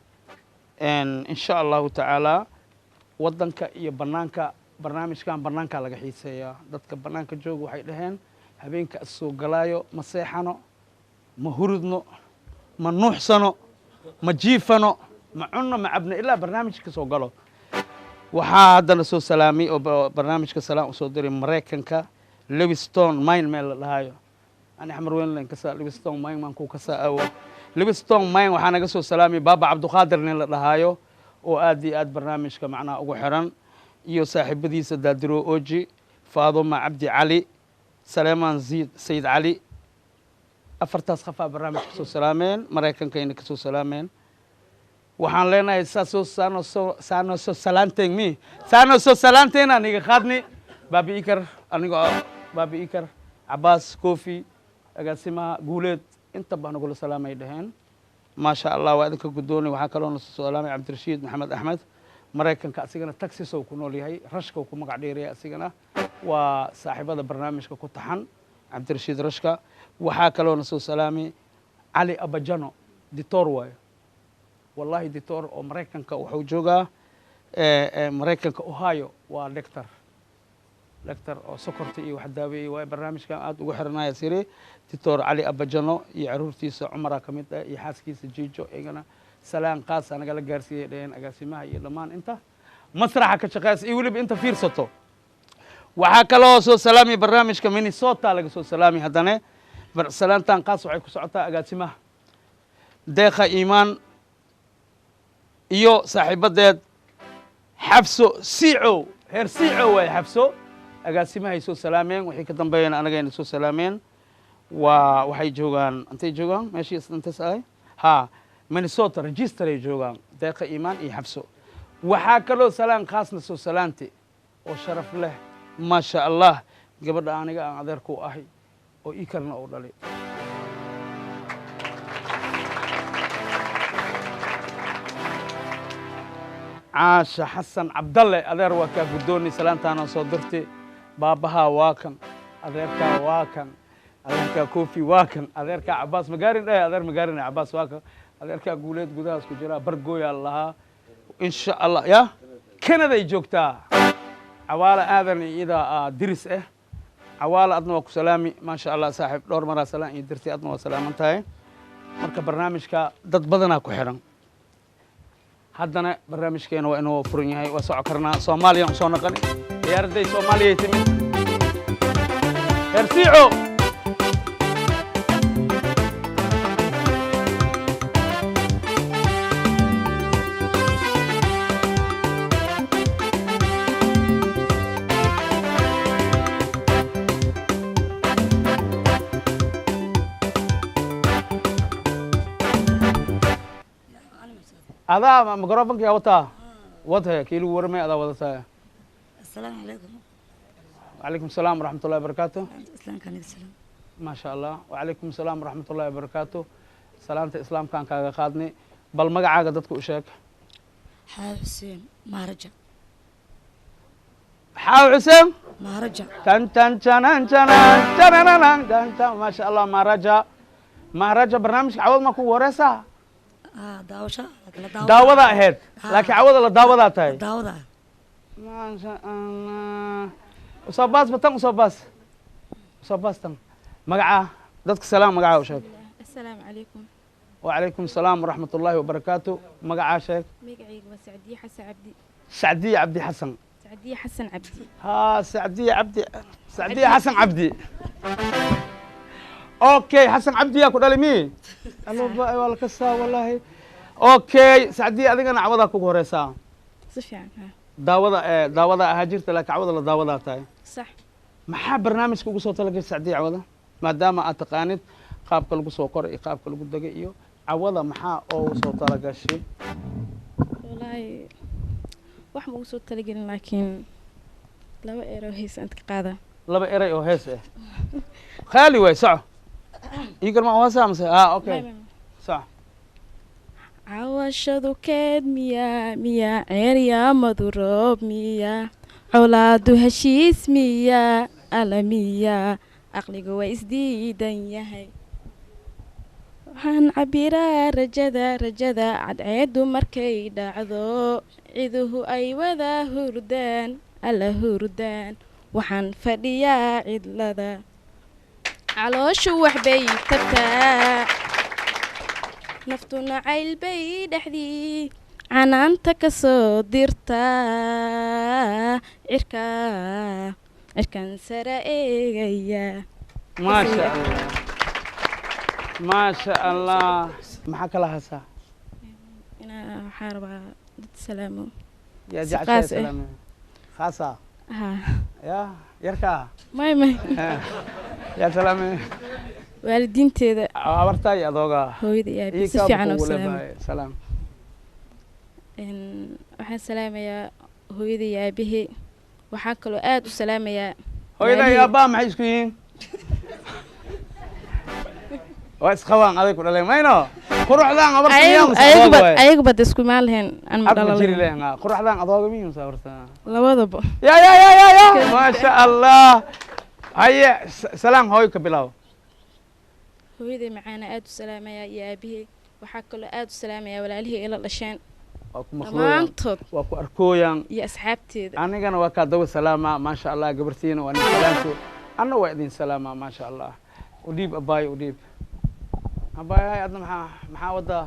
insha Allah ta'ala wadanka iyo banaanka barnaamijkan banaanka laga xiiseeyaa dadka banaanka jooga waxay dhaheen habeenka soo galaayo ma seexano ma hurudno ma nuuxsano ma jiifano ma cunno ma cabno ilaa barnaamijka soo galo waxaa haddana soo salaamay oo barnaamijka salaam u soo diray Mareykanka Livingstone Mine meel la dhahayo ani Axmar Weynland ka saa Livingstone Mine man ku ka saa awo Livingstone Mine waxaa naga soo salaamay Baba Cabduqaadir nin la dhahayo oo aad iyo aad barnaamijka macnaa ugu xiran iyo saaxiibadiisa Daadiro Oji Faaduma Cabdi Cali Salman Said Ali afartaas qafa barnaamijka soo salaameen Mareykanka inay ka soo salaameen waxaan leenahay saano soo salaanteen aniga qaadni Baabi Ikar aniga Baabi Ikar Abbas Kofi agaasimaha guuleed inta baan ugu salaamay dhaheen ma sha Allah waa idinka gudoonay waxa kale oo soo salaamay Cabdirashiid Maxamed Axmed Mareykanka asigana taxi soo ku nool yahay rashka ku magac dheereeyay asigana waa saaxiibada barnaamijka ku taxan Cabdirashiid Rashka waxa kale oo soo salaamay Ali Abajano Dictor waayo wallahi Dictor oo Mareykanka wuxuu joogaa Mareykanka Ohio waa lector oo sokorta iyo wax daaweeyay waa barnaamijkan aad ugu xirnaaya sire Dictor Ali Abajano iyo caruurtiisa Umar kamid ah iyo xaaskiisa Jijo eegana سلام قاس أنا قال جارسي دين أقاسمها يلمان أنت مسرح كشخاص يولب أنت فيرسته وحكلوا سو سلامي برنامج كميني صوت على سو سلامي هذانا سلام تنقاس وعيك سعطة أقاسمها داخل إيمان يو صاحب الدد حفصو سيعو هير سيعو وحفصو أقاسمها يسو سلامين وحي كتن بين أنا جاي نسو سلامين وحي جوغان أنت جوغان ماشي أنت ساي ها Minnesota register ay joogaan deeqa iimaan iyo xabso waxa kale salaan khaasna soo salaanti oo sharaf leh ma sha Allah gabadha aniga aan adeerku ahay oo ii karna oo dhalay Aasha Xasan Cabdalle adeer waa ka gudooni salaantaana soo dirtay baabaha waa kan adeerka waa kan adeerka Kofi waa kan adeerka Abbas magaarin adeer magaarin Abbas waa kan adeerka guuleed gudahaas ku jira bargooya lahaa insha Allah ya Canada ay joogtaa awaala aadan ida diris awaala adna waa ku salaami ma sha Allah saaxiib dhowr mar salaam iyo dirtay adna waa salaamantahay marka barnaamijka dad badan ku xiran haddana barnaamijkeena waa inuu furan yahay waa soo karnaa Soomaaliya soo naqani ciyaarday Soomaaliya timid Ersiico هذا ميكروفونك يا وتا وضع كيلو ورمي هذا وضع. السلام عليكم. وعليكم السلام ورحمة الله وبركاته. السلام كان السلام. ما شاء الله وعليكم السلام ورحمة الله وبركاته. سلامة الإسلام كان كذا خادني بل ما قاعد دتكو إشاك. حاو حسين مهرجة. حاو حسين مهرجة. تن تن تن تن تن تن تن ما شاء الله مهرجة برنامج عوض ما كو ورثة. داوشة. داوضة هاد لكن عوض الله داوضة تاي. داوضة. ما شاء الله. وصباس بتم صباس تم. مقعة دتك السلام مقعة وشاك. السلام عليكم. وعليكم السلام ورحمة الله وبركاته. مقعة شاك. مقعي وسعدية حسن عبدي. سعدية عبدي حسن. سعدية حسن عبدي. سعدية حسن عبدي. اوكي حسن عبدي يا كودالي مي. الله والله كسا والله. اوكي سعدية اديك انا عوضها كوك هوريسا. صفيان daawada ahaa jirta laakiin cawada la daawadaa tahay صح maxaa barnaamijka ugu soo talagashay sacdiya cawada maadaama aad taqaanid qaabka lagu soo koray iyo qaabka lagu dagay iyo cawada maxaa ugu soo talagashay والله wax ma ugu soo talagelin laakiin laba eero hees inta ka qaada laba eray oo hees ah khali way sax igar ma waa saamse okay sax cawashadu keed miya ceeryaamadu roob miya colaadu heshiis miya alamiya aqligu waa isdiidan yahay waxaan cabiraa rajada cadceedu markay dhacdo ciduhu ay wada hurdaan alla hurdaan waxaan fadhiyaa cidlada calooshu waxbay tabtaa naftuna cayl bay dhexdii canaanta ka soo dirtaa cirkan sara eegaya maasha allah maxaa kala hasaa waxaa rabaa dad salaamo yaa jeceshahay salaamo khaasa ya yarkaa may yaa salaame waalidiinteeda abartaa iyo adooga hooyada iyo aabi si fiican oo salaam waxaan salaamayaa hooyada iyo aabihii waxaa kaloo aad u salaamayaa hooyada iyo aabbaha maxay isku yihiin waa isqabaan aday ku dhaleen mayno quruxdaan ayaguba da isku imaan lahayn aan ma dhalan quruxdaan adooga miyuu saabartaa labadaba ya maasha allah haye salaam hooyo ka bilaabo hooyaday macaana aad u salaamayaa iyo aabihii waxaa kaloo aad u salaamayaa walaalihii ila dhasheen dhammaantood waa ku arkooyaan iyo asxaabteeda anigana waa kaa dawa salaama maasha allah gabartiina waa nin salaamto anna waa idin salaama maasha allah udhiib abaayo udhiib abaayo hay adna maxaa wadaa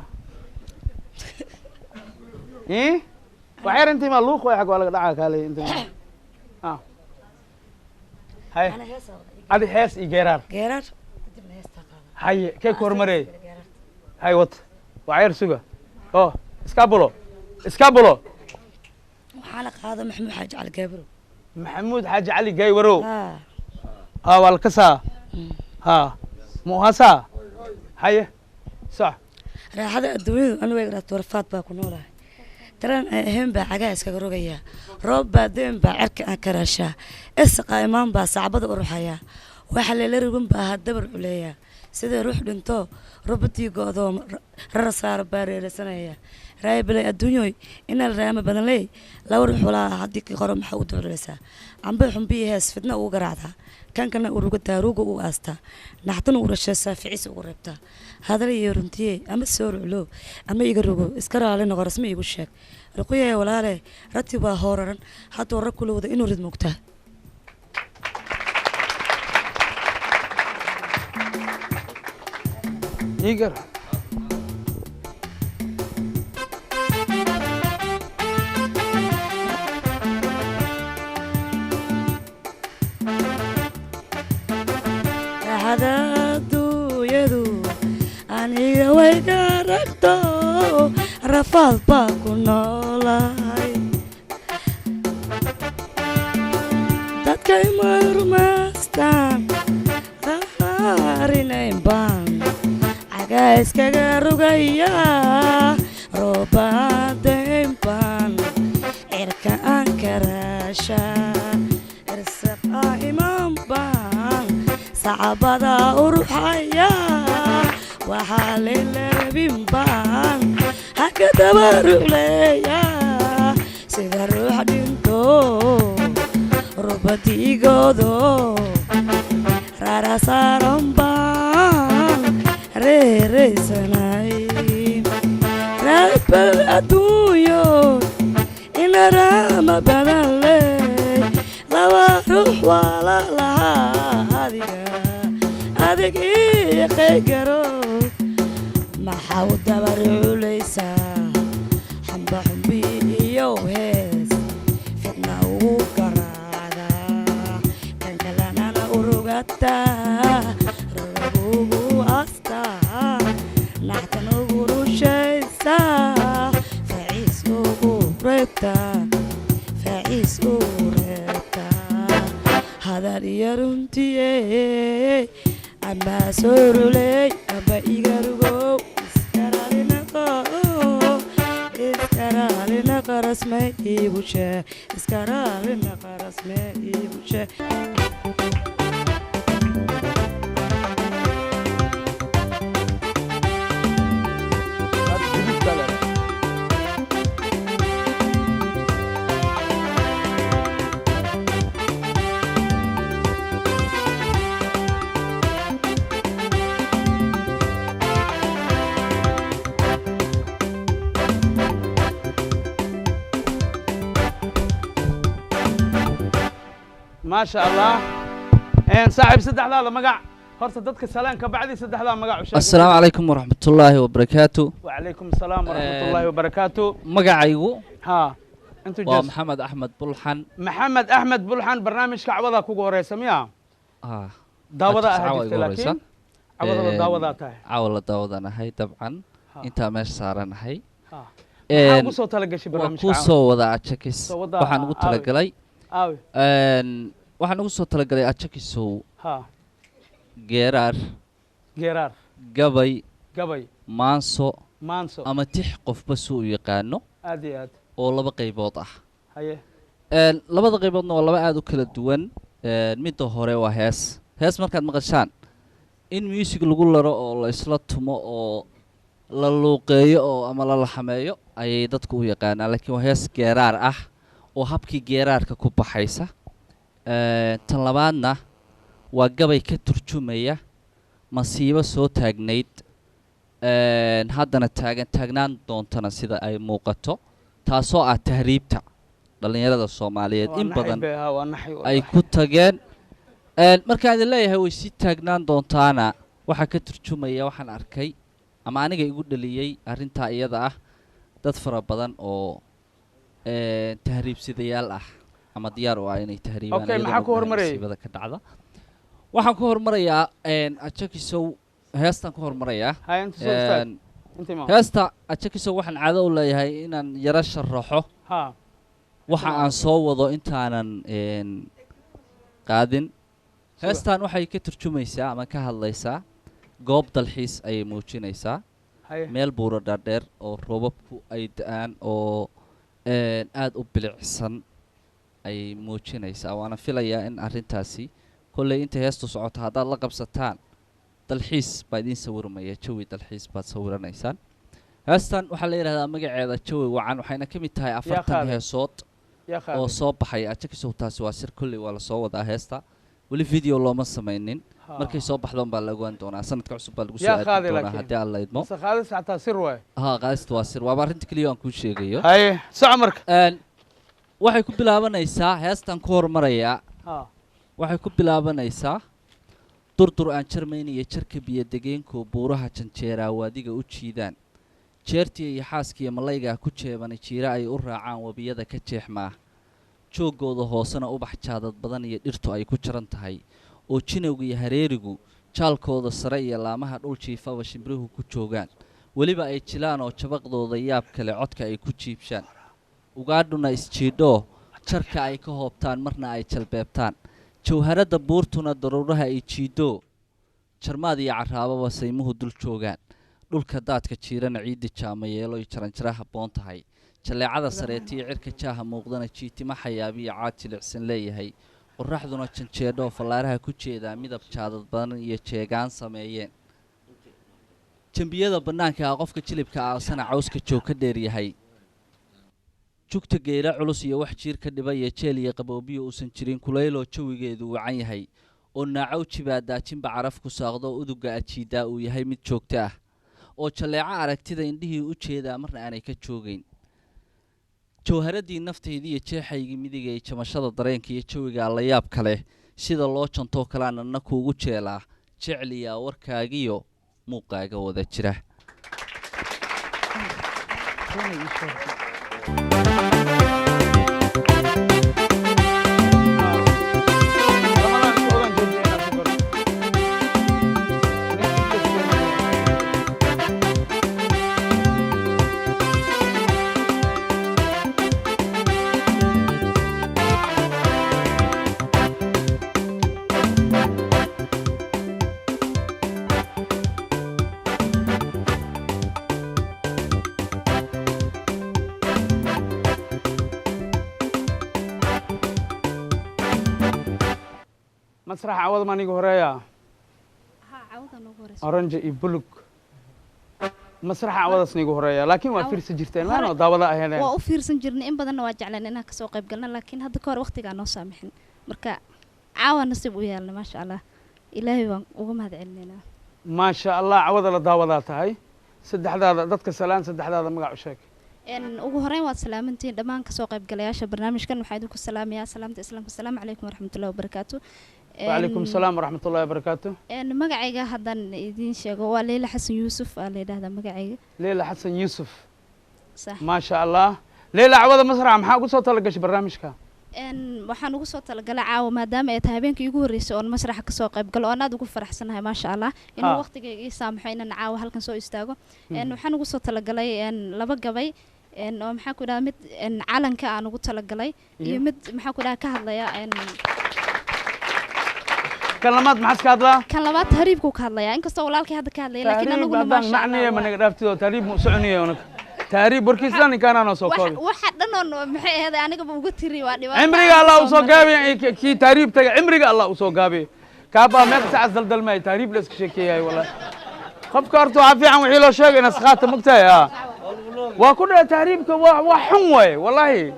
waxyar intii maa luuq way xag waa laga dhacaa kaaley inta hay adi hees iyo geeraar haye kee ku hormareey hay wata waxyar suga iskabulo waxaa la qaado maxamuud xaaji cali gaabaro maxamuud xaaji cali gaywarow waa la kasaa muuhasaa haye sax raaxada adduunyadu anigu eegraa warfaad baa ku noolahay daraan ay ahayn baa cagaa iskaga rogayaa roob baa deen baa cerka aan karaashaa isaqaa imaan baa sacbada u ruxayaa waxa leela rigun baa hadabar culeeyaa sidee ruux dhinto robotii go'doo rara saara baa reelaysanaya raaya balay adduunyoy inaa la raama badan leey laba ruux walaa haddii kii qoro maxaa u doolaysaa cambay xumbiyi hees fidna ugu garaacdaa kankana uruga daaruuga u aastaa naxtana u rasheesaa ficiisa ugu reebtaa hadal iyo runtiye ama soo ruclo ama iga rogo iska raali noqo rasmi igu sheeg ruquyaya walaale rati baa hooraran hadduu rag kula wada inuu rid mugtaa Igar. adduunyadu aniga way garagto rafaad baa ku noolahay dadkay marmaastaan qaarinayn baan cagaa iskaga rugaya roob roobaadeen baan cirka aan karaashaa irsaqa imaan baan sacabada uruxaya waxaa leelabin baan haka dabarucleeya sida ruux dhinto rubadiigoodo rarasaaran baan reereysanay raabal adduunyo inaraama badan leh laba ruux waa la lahaa adig iiqay garo maxaa u dabaruulaysaa xamba xumbi iyo hees fidna ugu garaacdaa kan kalanana u rogataa rogabugu astaa naxtan ugu rushaysaa faciis ugu reebtaa faciis ugu reebtaa hadal iyo runtiye amba sooruley amba igarugow iskaraalina qarasme iibushe iskaraalina qarasme iibushe ما شاء الله صاحب سدح هذا مقع هرت ضدك السلام كبعدي سدح هذا مقع السلام عليكم ورحمة الله وبركاته. وعليكم السلام ورحمة الله وبركاته. مقع أيوه ها أنتو جالس محمد أحمد بلحن. محمد أحمد بلحن برنامج كعوضة كوكو ريسميا داوضة أهديت لكن عوضة داوضة تاعي عوضة داوضة أنا هاي طبعا أنت ماشي صار هاي كوسو تلقى شي برنامج كوسو وضع تشكيس وحن قلت لك لي waxaan ugu soo talagalay ajakisow geeraar gabay maanso ama tix qofba suu u yaqaano oo laba qaybood ah labada qayboodna waa laba aad u kala duwan midda hore waa hees markaad maqashaan in music lagu laro oo la isla tumo oo la luuqeeyo oo ama la laxameeyo ayay dadku u yaqaanaan laakiin waa hees geeraar ah oo habkii geeraarka ku baxaysa tan labaadna waa gabay ka turjumaya masiibo soo taagnayd haddana taagnaan doontana sida ay muuqato taasoo ah tahriibta dhallinyarada Soomaaliyeed in badan ay ku tageen markaan idin leeyahay way sii taagnaan doontaana waxaa ka turjumaya waxaan arkay ama aniga igu dhaliyay arrintaa iyada ah dad fara badan oo tahriibsidayaal ah ama diyaar u ah inay tahriibaan maxaa ku hormarayay ka dhacda waxaan ku hormarayaa ajakisow heestan ku hormarayaa heesta ajakisow waxaan caado u leeyahay inaan yara sharaxo waxa aan soo wado intaanan qaadin heestan waxay ka turjumaysaa ama ka hadlaysaa goob dalxiis ayay muujinaysaa meel buuro dhaadheer oo roobabku ay da'aan oo aad u bilicsan ay muujinaysaa waana filayaa in arrintaasi kolley inta heestu socoto haddaad la qabsataan dalxiis baa idiin sawirmaya jawi dalxiis baad sawiranaysaan heestan waxaa la yidhahdaa magaceeda jawi wacan waxayna ka mid tahay 40 heesood oo soo baxay ajakisow taasi waa sir kolley waa la soo wadaa heesta weli video looma samaynin markay soo baxdoon baa la ogaan doonaa sanadka cusub baa lagu soo aadi doonaa haddii alla idmo qaadis xataa sir waay qaadista waa sir waaba arrinta keliya aan kuu sheegayo soco marka waxay ku bilaabanaysaa heestan ku hormarayaa waxay ku bilaabanaysaa durdur aan jarmayn iyo jarka biyo degeenkoo buuraha janjeeraa waadiga u jiidaan jeertii iyo xaaskiiyo malaygaa ku jeebanay jiira ay u raacaan webiyada ka jeexmaa jooggooda hoosena ubax jaadad badan iyo dhirtu ay ku jaran tahay oo jinowga iyo hareerigu jaalkooda sare iyo laamaha dhul jiifaba shimbiruhu ku joogaan weliba ay jilaan oo jabaqdooda yaab kale codka ay ku jiibshaan ugaadhuna isjiidhoo jarka ay ka hoobtaan marna ay jalbeebtaan jawharadda buurtuna daruuraha ay jiidoo jarmaad iyo carraababa saymuhu dul joogaan dhulka daadka jiirana ciidda jaama yeelo iyo jaranjara habboon tahay jaleecada sareetiyo cirka jaaha muuqdana jiitima xayaabiyo caad jilicsan leeyahay qorraxduna janjeedho oo fallaaraha ku jeedaa midab jaadad badan iyo jeegaan sameeyeen jambiyada bannaanka ah qofka jilibka aasana cawska joog ka dheeryahay jugta geera culus iyo wax jiir ka dhiba iyo jeel iyo qaboobiyo uusan jirin kulayloo jawigeedu wacan yahay oo naacow jibaadaajinba caraf ku saaqdo uduga ajiidaa uu yahay mid joogto ah oo jaleeco aragtida indhihii u jeedaa marna aanay ka joogayn jawharadii naftaydii iyo jeexaygii midiga iyo jamashada dareenka iyo jawiga la yaab kale sida loo jantoo kalaan anna kuugu jeelaa jecliyaa warkaagiyo muuqaaga wada jira مسرح عوض ما نيجي هرايا أورنج يبلوك مسرح عوض سنيجي هرايا لكن ما في سجرتين ما أنا ضابط هنا وأوفير سنجرني إن بدنا واجعلنا إنها كسوق قبلنا لكن هذا كار وقت كانوا سامحين مركا عاون نصيب ويانا ما شاء الله إلهي وهم هذا علمنا ما شاء الله عوض الضابطات هاي سد هذا ضدك سلام سد هذا مقع وشك إن ugu horeyn waad salaamantiin dhammaan ka soo qayb galayaasha barnaamijkan waxaan idinku salaamayaa salaamta islaamka assalaamu calaykum waraxmatullahi wabarakaatu وعليكم السلام ورحمة الله وبركاته إن مقعيقة هذا إذن شيء هو ليلى حسن يوسف اللي هذا مقعيقة ليلى حسن يوسف صح ما شاء الله ليلى عوض مسرح محاق صوت لقش برنامجك إن waxaan ugu soo talagalay caawa maadaama ay tahay habeenkii ugu horeysay oo masraxa ka soo qayb galo oo aad ugu faraxsanahay ma sha Allah inuu waqtigayga ii saamaxay inaan caawa halkan soo istaago waxaan ugu soo talagalay laba gabay oo maxaa ku dhahay mid calanka aan ugu talagalay iyo mid maxaa ku dhahay ka hadlaya كلمات محس كادلا كلمات تهريب كوك هذا يعني كستو ولالك هذا كهذا لكن أنا أقول ما شاء الله معنيه من قدرتي تهريب مسعنيه ونك تهريب بركيزاني كان أنا سوكابي واحد لأنه محي هذا أنا قبل قلت ري وادي عمري الله وسوكابي كي تهريب تج عمري الله وسوكابي كابا ما تسعز دل الماء تهريب لسك شيء هاي والله خف كارتو عافية عن وحيلو شيء نسخات مقتايا وكل تهريب وحموي والله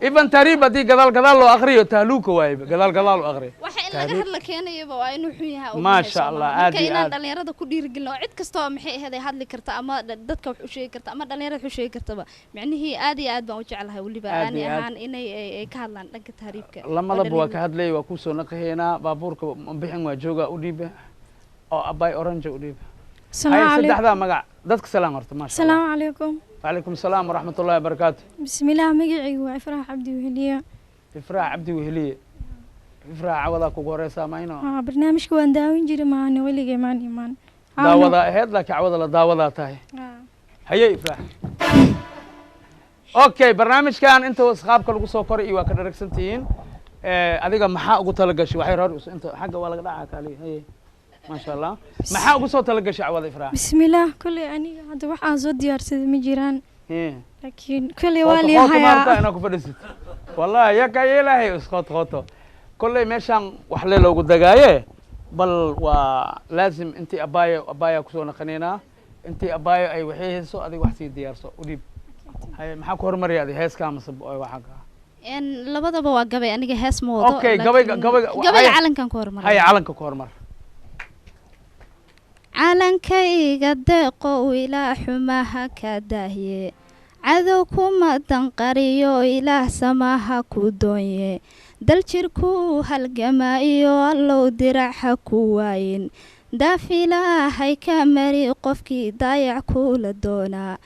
إبن تهريب دي قدال لو أغري وتهلوك واي قدال لو أغري waxay laga hadla keenayo waa inuu xun yahay ma sha Allah aad iyo aad dhalinyarada ku dhiirigelino cid kasta oo maxay ahayd hadli karta ama dadka wax u sheegi karta ama dhalinyarada wax u sheegi kartaba macnaheedu aad iyo aad baan u jecelahay waliba aan ahaan inay ka hadlaan dhanka taariibka lamadaba waa ka hadlay waa ku soo naqaheena baabuurka bixin waa jooga u dhiiba oo abay orange u dhiiba saddexda magac dadka salaam horta ma sha Allah السلام عليكم وعليكم السلام ورحمة الله وبركاته بسم الله مقعي وإفراح عبدي وهلية إفراح عبدي وهلية إفراح عوضا كوغوري سامينو برنامج كوان داوين جيري معنا ولي مان إيمان داوضا هيد لك عوضا لداوضا تاي هيا إفراح أوكي برنامج كان أنت وأصحابك لقوا سوكر إيوا كدرك سنتين أديك محا أقول تلقش وحي رارس أنت حاجة ولا قدعك عليه هي ما شاء الله محا أقول صوت تلقش عوضا إفراح بسم الله كل يعني هذا واحد زود ديار سيد مجيران لكن كل والي هيا أنا كفرست والله يا كايلا هي اسقط خطو كل مشان وحلي لو دقايه بل ولازم انت ابايا كسونا خنينا انت ابايا اي وحي هسو ادي وحسي ديارسو وديب هاي maxaa ku hormariya adi heeska ama sab oo waxa ka labadaba waa gabay aniga hees ma wado okay gabay calankan ku hormar hay calanka ku hormar calankayga deeqo ilaa xumaha ka daahiye cadow kuma danqariyo ilaah samaha ku doonye dal jirku halgamaayo allow diraca ku waayin daafilaahay ka mari qofkii daayac kula doonaa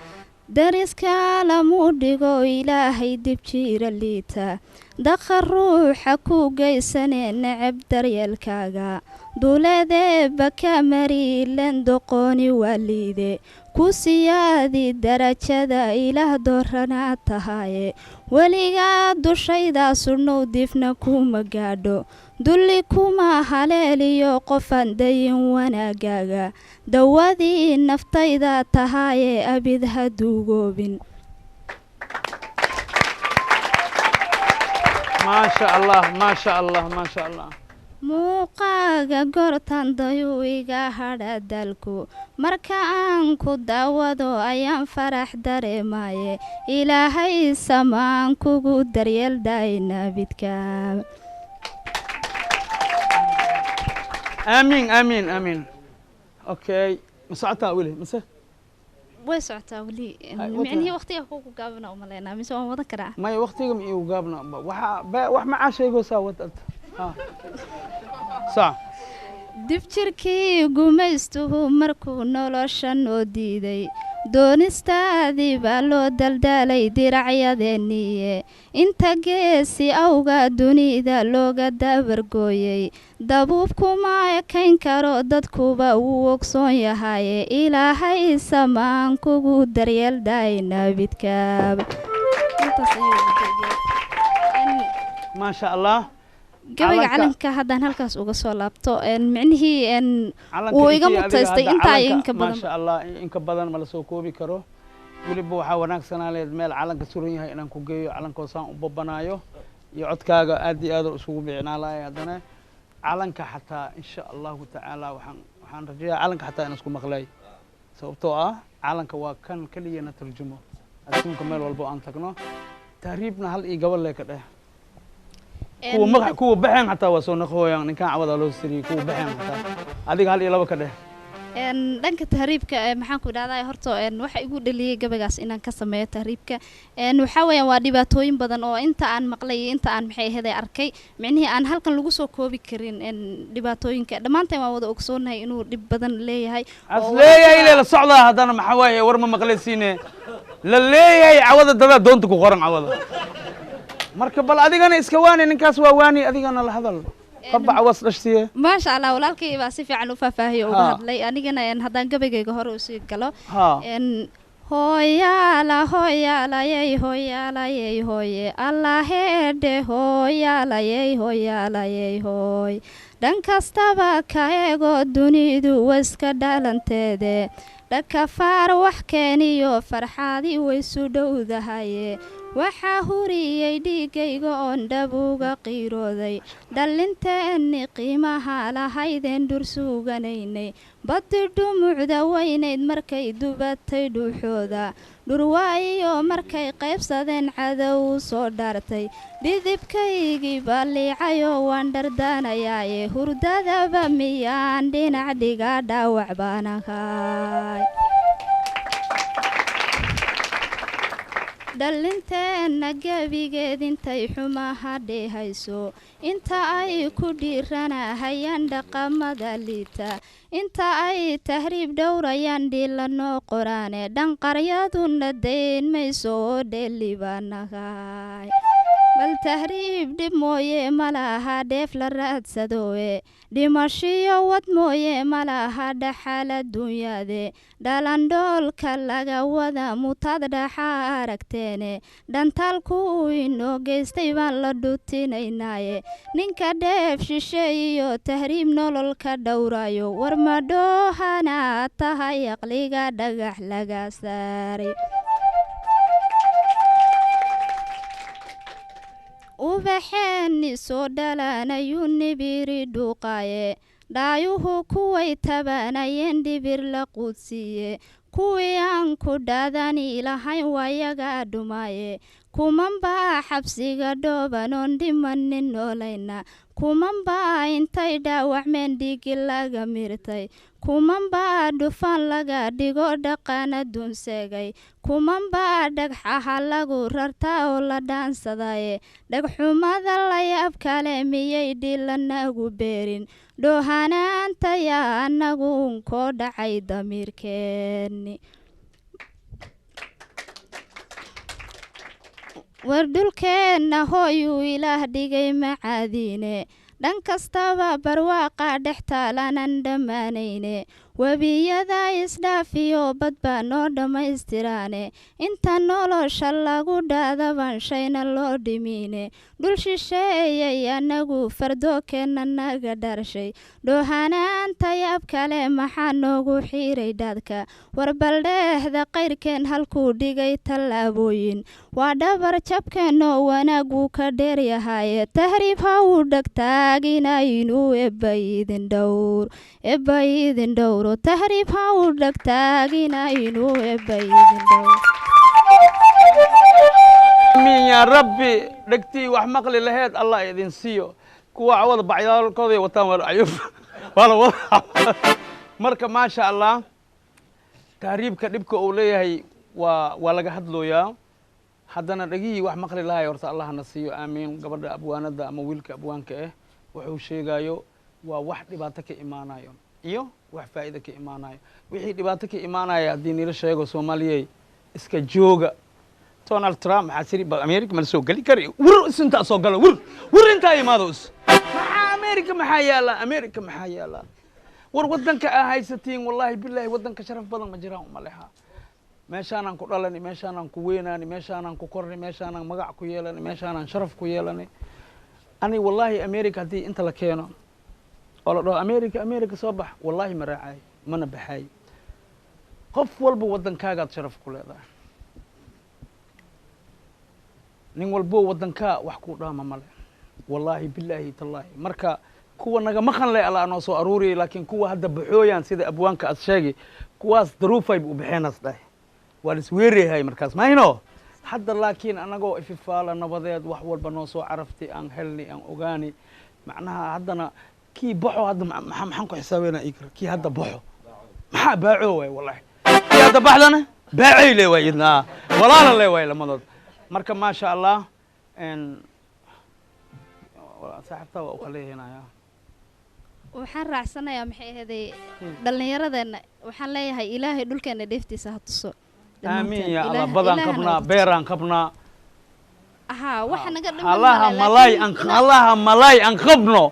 dariska lamu dhigo ilaahay dib jira liita daqa ruuxa ku geysanee necab daryeelkaaga duuleedeeba ka mari len doqooni waaliide ku siyaadi darajada ilaah dooranaa tahaye weligaa dushaydaa sudhnow difna kuma gaadho dulli kuma haleeliyo qofaan dayin wanaagaaga dawadii naftayda tahayee abid ha duugoobin maasha allah maasha allah maasha allah muuqaaga gortan dayuu iga hadha dalku marka aan ku daawado ayaan farax dareemaye ilaahay samaan kugu daryeelday nabidka amiin amiin amiin okay masactaa weli mise way socotaa weli micnihii waqtiga kugu gaabana uma leynaa mise waan wadan karaa maya waqtiga ma iigu gaabna wax macaa sheegaysaa wadanta صح dib jirkii gumaystuhu markuu nolosha noo diiday doonistaadii baa loo daldaalay diracyadeeniye inta geesi awga dunida looga dabargooyey dabuubkuma ekayn karo dadkuba wuu ogsoon yahaye ilaahay samaan kugu daryeelday nabidkaab maasha allah gabayga calanka haddaan halkaas uga soo laabto micnihii wuu iga mutaystay intaa inka badan maasha allah inka badan ma la soo koobi karo weliba waxaa wanaagsanaa leed meel calanka suran yahay inaan ku geeyo calankoosaan u babanaayo iyo codkaaga aad iyo aad isugu biicnaalaaya haddana calanka xataa insha allahu tacaala waxaan rajayaa calanka xataa inaan isku maqlay sababtoo ah calanka waa kan keliya na tarjumo adduunka meel walbo aan tagno tahriibna hal iyo gabal lee ka dheh kuwa baxeen xataa waa soo naqooyaan ninkaan cawada loo siriyay kuwa baxeen xataa adiga hal iyo laba ka dheh dhanka tahriibka maxaan ku idhahdaa horta waxa igu dhaliyay gabaygaas inaan ka sameeyo tahriibka waxaa weeyaan waa dhibaatooyin badan oo inta aan maqlay iyo inta aan maxay ahayd arkay micnihii aan halkan lagu soo koobi karin dhibaatooyinka dhammaanteen waan wada ogsoonahay inuu dhib badan leeyahay leeyahay la socdaa haddana maxaa waaye war ma maqlaysiine la leeyahay cawada dadaa doonta ku qoran cawada marka bal adigana iska waani ninkaas waa waani adigana la hadal qabaca was dhashtiye maasha allah walaalkay baa si fiican u faahfaahiyo uga hadlay anigana haddaan gabaygayga hore usii galo hooyaala hooyaalayey hooyaalayey hooye allaheedhe hooyaalayey hooyaalayey hooy dhan kastaba ka eego dunidu waiska dhalanteede dhakafaar wax keeniyo farxaadii waysu dhowdahaye waxaa huriyey dhiigayga oon dhabuga qiirooday dhallinteenni qiimaha lahaydeen dhur suuganaynay baddi dhumucda weynayd markay dubatay dhuuxooda dhurwaayiyo markay qaybsadeen cadow soo dhaartay dhidibkaygii balliicayoo waan dhardaanayaaye hurdadaba miyaan dhinac dhiga dhaawac baanahay dhallinteenna gebigeed intay xumaha dheehayso inta ay ku dhiiranahayaan dhaqamada liita inta ay tahriib dhowrayaan dhiilanoo qoraane dhanqaryaduna dayn mayso oo dheelibaanahay bal tahriib dhib mooye malaha dheef la raadsadoe dhimashiyo wad mooye malaha dhaxal adduunyaade dhalandhoolka laga wada mutaad dhaxa aragteene dhantaalku inoo geystay baan la dhutinaynaaye ninka dheef shisheeyiyo tahriib nololka dhowrayo war madhoohana tahay aqliga dhagax laga saaray ubaxeenni soo dhalanayuu nibiri dhuuqaaye dhaayuhu kuway tabanayeen dhibir la quudsiiye kuwii aan ku dhaadani lahayn waayaga dhumaaye kumanbaa xabsiga dhoobanoon dhimanin noolayna kumanbaa intay dhaawacmeen dhiigi laga mirtay kumanbaa dhufaan laga dhigo dhaqana dunseegay kumanbaa dhagxaha lagu rartaa oo la dhaansadaye dhagxumada layaab kale miyay dhilanagu beerin dhoohanaantaya anagu unkoo dhacay damiirkeenni war dhulkeenna hooyuu ilaah dhigay macaadiine dhan kastaba barwaaqa dhex taalanan dhammaanayne webiyada isdhaafiyo bad baa noo dhammaystiraane inta nolosha lagu dhaadaban shayna loo dhimine dhul shisheeyay anagu fardookeena naga dharshay dhoohanaanta yaab kale maxaa noogu xiiray dhaadka warbaldheehda qayrkeen halkuu dhigay tallaabooyin waa dhabar jabkeenoo wanaaguu ka dheeryahaye tahriib ha uu dhegtaaginaynu ebba idin dhowro tahriib ha uu dhegtaaginaynu ebba idin dhowro amiin yaa rabbi dhegtii wax maqli laheed allah idin siiyo kuwa cawada bacyaalkooday wataan waa la wada marka maasha allah tahriibka dhibka uu leeyahay waa laga hadlooyaa haddana dhegihii wax maqli lahay horta allah na siiyo aamiin gabadha abwaanada ama wiilka abwaanka ah wuxuu sheegayo waa wax dhibaato ka imaanayo iyo wax faa'iido ka imaanayo wixii dhibaato ka imaanaya haddii nila sheego soomaaliyey iska jooga donald trump maxaa tiri bal america ma soo geli kari wir isintaa soo gala wir intaa imaado maxaa america maxaa yaala america maxaa yaala war waddanka aa haysatiin wallahi billahi waddanka sharaf badan ma jiraan uma leha meeshaanaan ku dhalani meeshaanaan ku weynaani meeshaanaan ku korni meeshaanaan magac ku yeelani meeshaanaan sharaf ku yeelani ani wallahi america haddii inta la keeno oo la dhaho america soo bax wallahi ma raacay mana baxay qof walba waddankaagaad sharaf ku leedahay nin walbo waddankaa wax ku dhaama male wallahi billahi tallahi marka kuwa naga maqan leh alla noo soo aruuriyay laakiin kuwa hadda baxooyaan sida abwaanka aad sheegay kuwaas daruufay u baxeenas dhahay waa lis weerayahay markaas mahino hadda laakiin anagoo ififaala nabadeed wax walba noo soo caraftay aan helni aan ogaani macnaha haddana kii baxo hadda maxaan ku xisaabeynaa ikra kii hadda baxo maxaa baaco waay wallahi kii hadda baxdana baacay le waay idna walaala le waay lamadood marka maasha allah saaxiibtaa waa u kaleehinaya waxaan raacsanayaa maxay ahaday dhallinyaradeenna waxaan leeyahay ilaahay dhulkeena dheeftiisa ha tuso aamiin ya allah badaan qabnaa beeraan qabnaa ahaa waxa naga allaha malaay aan qabno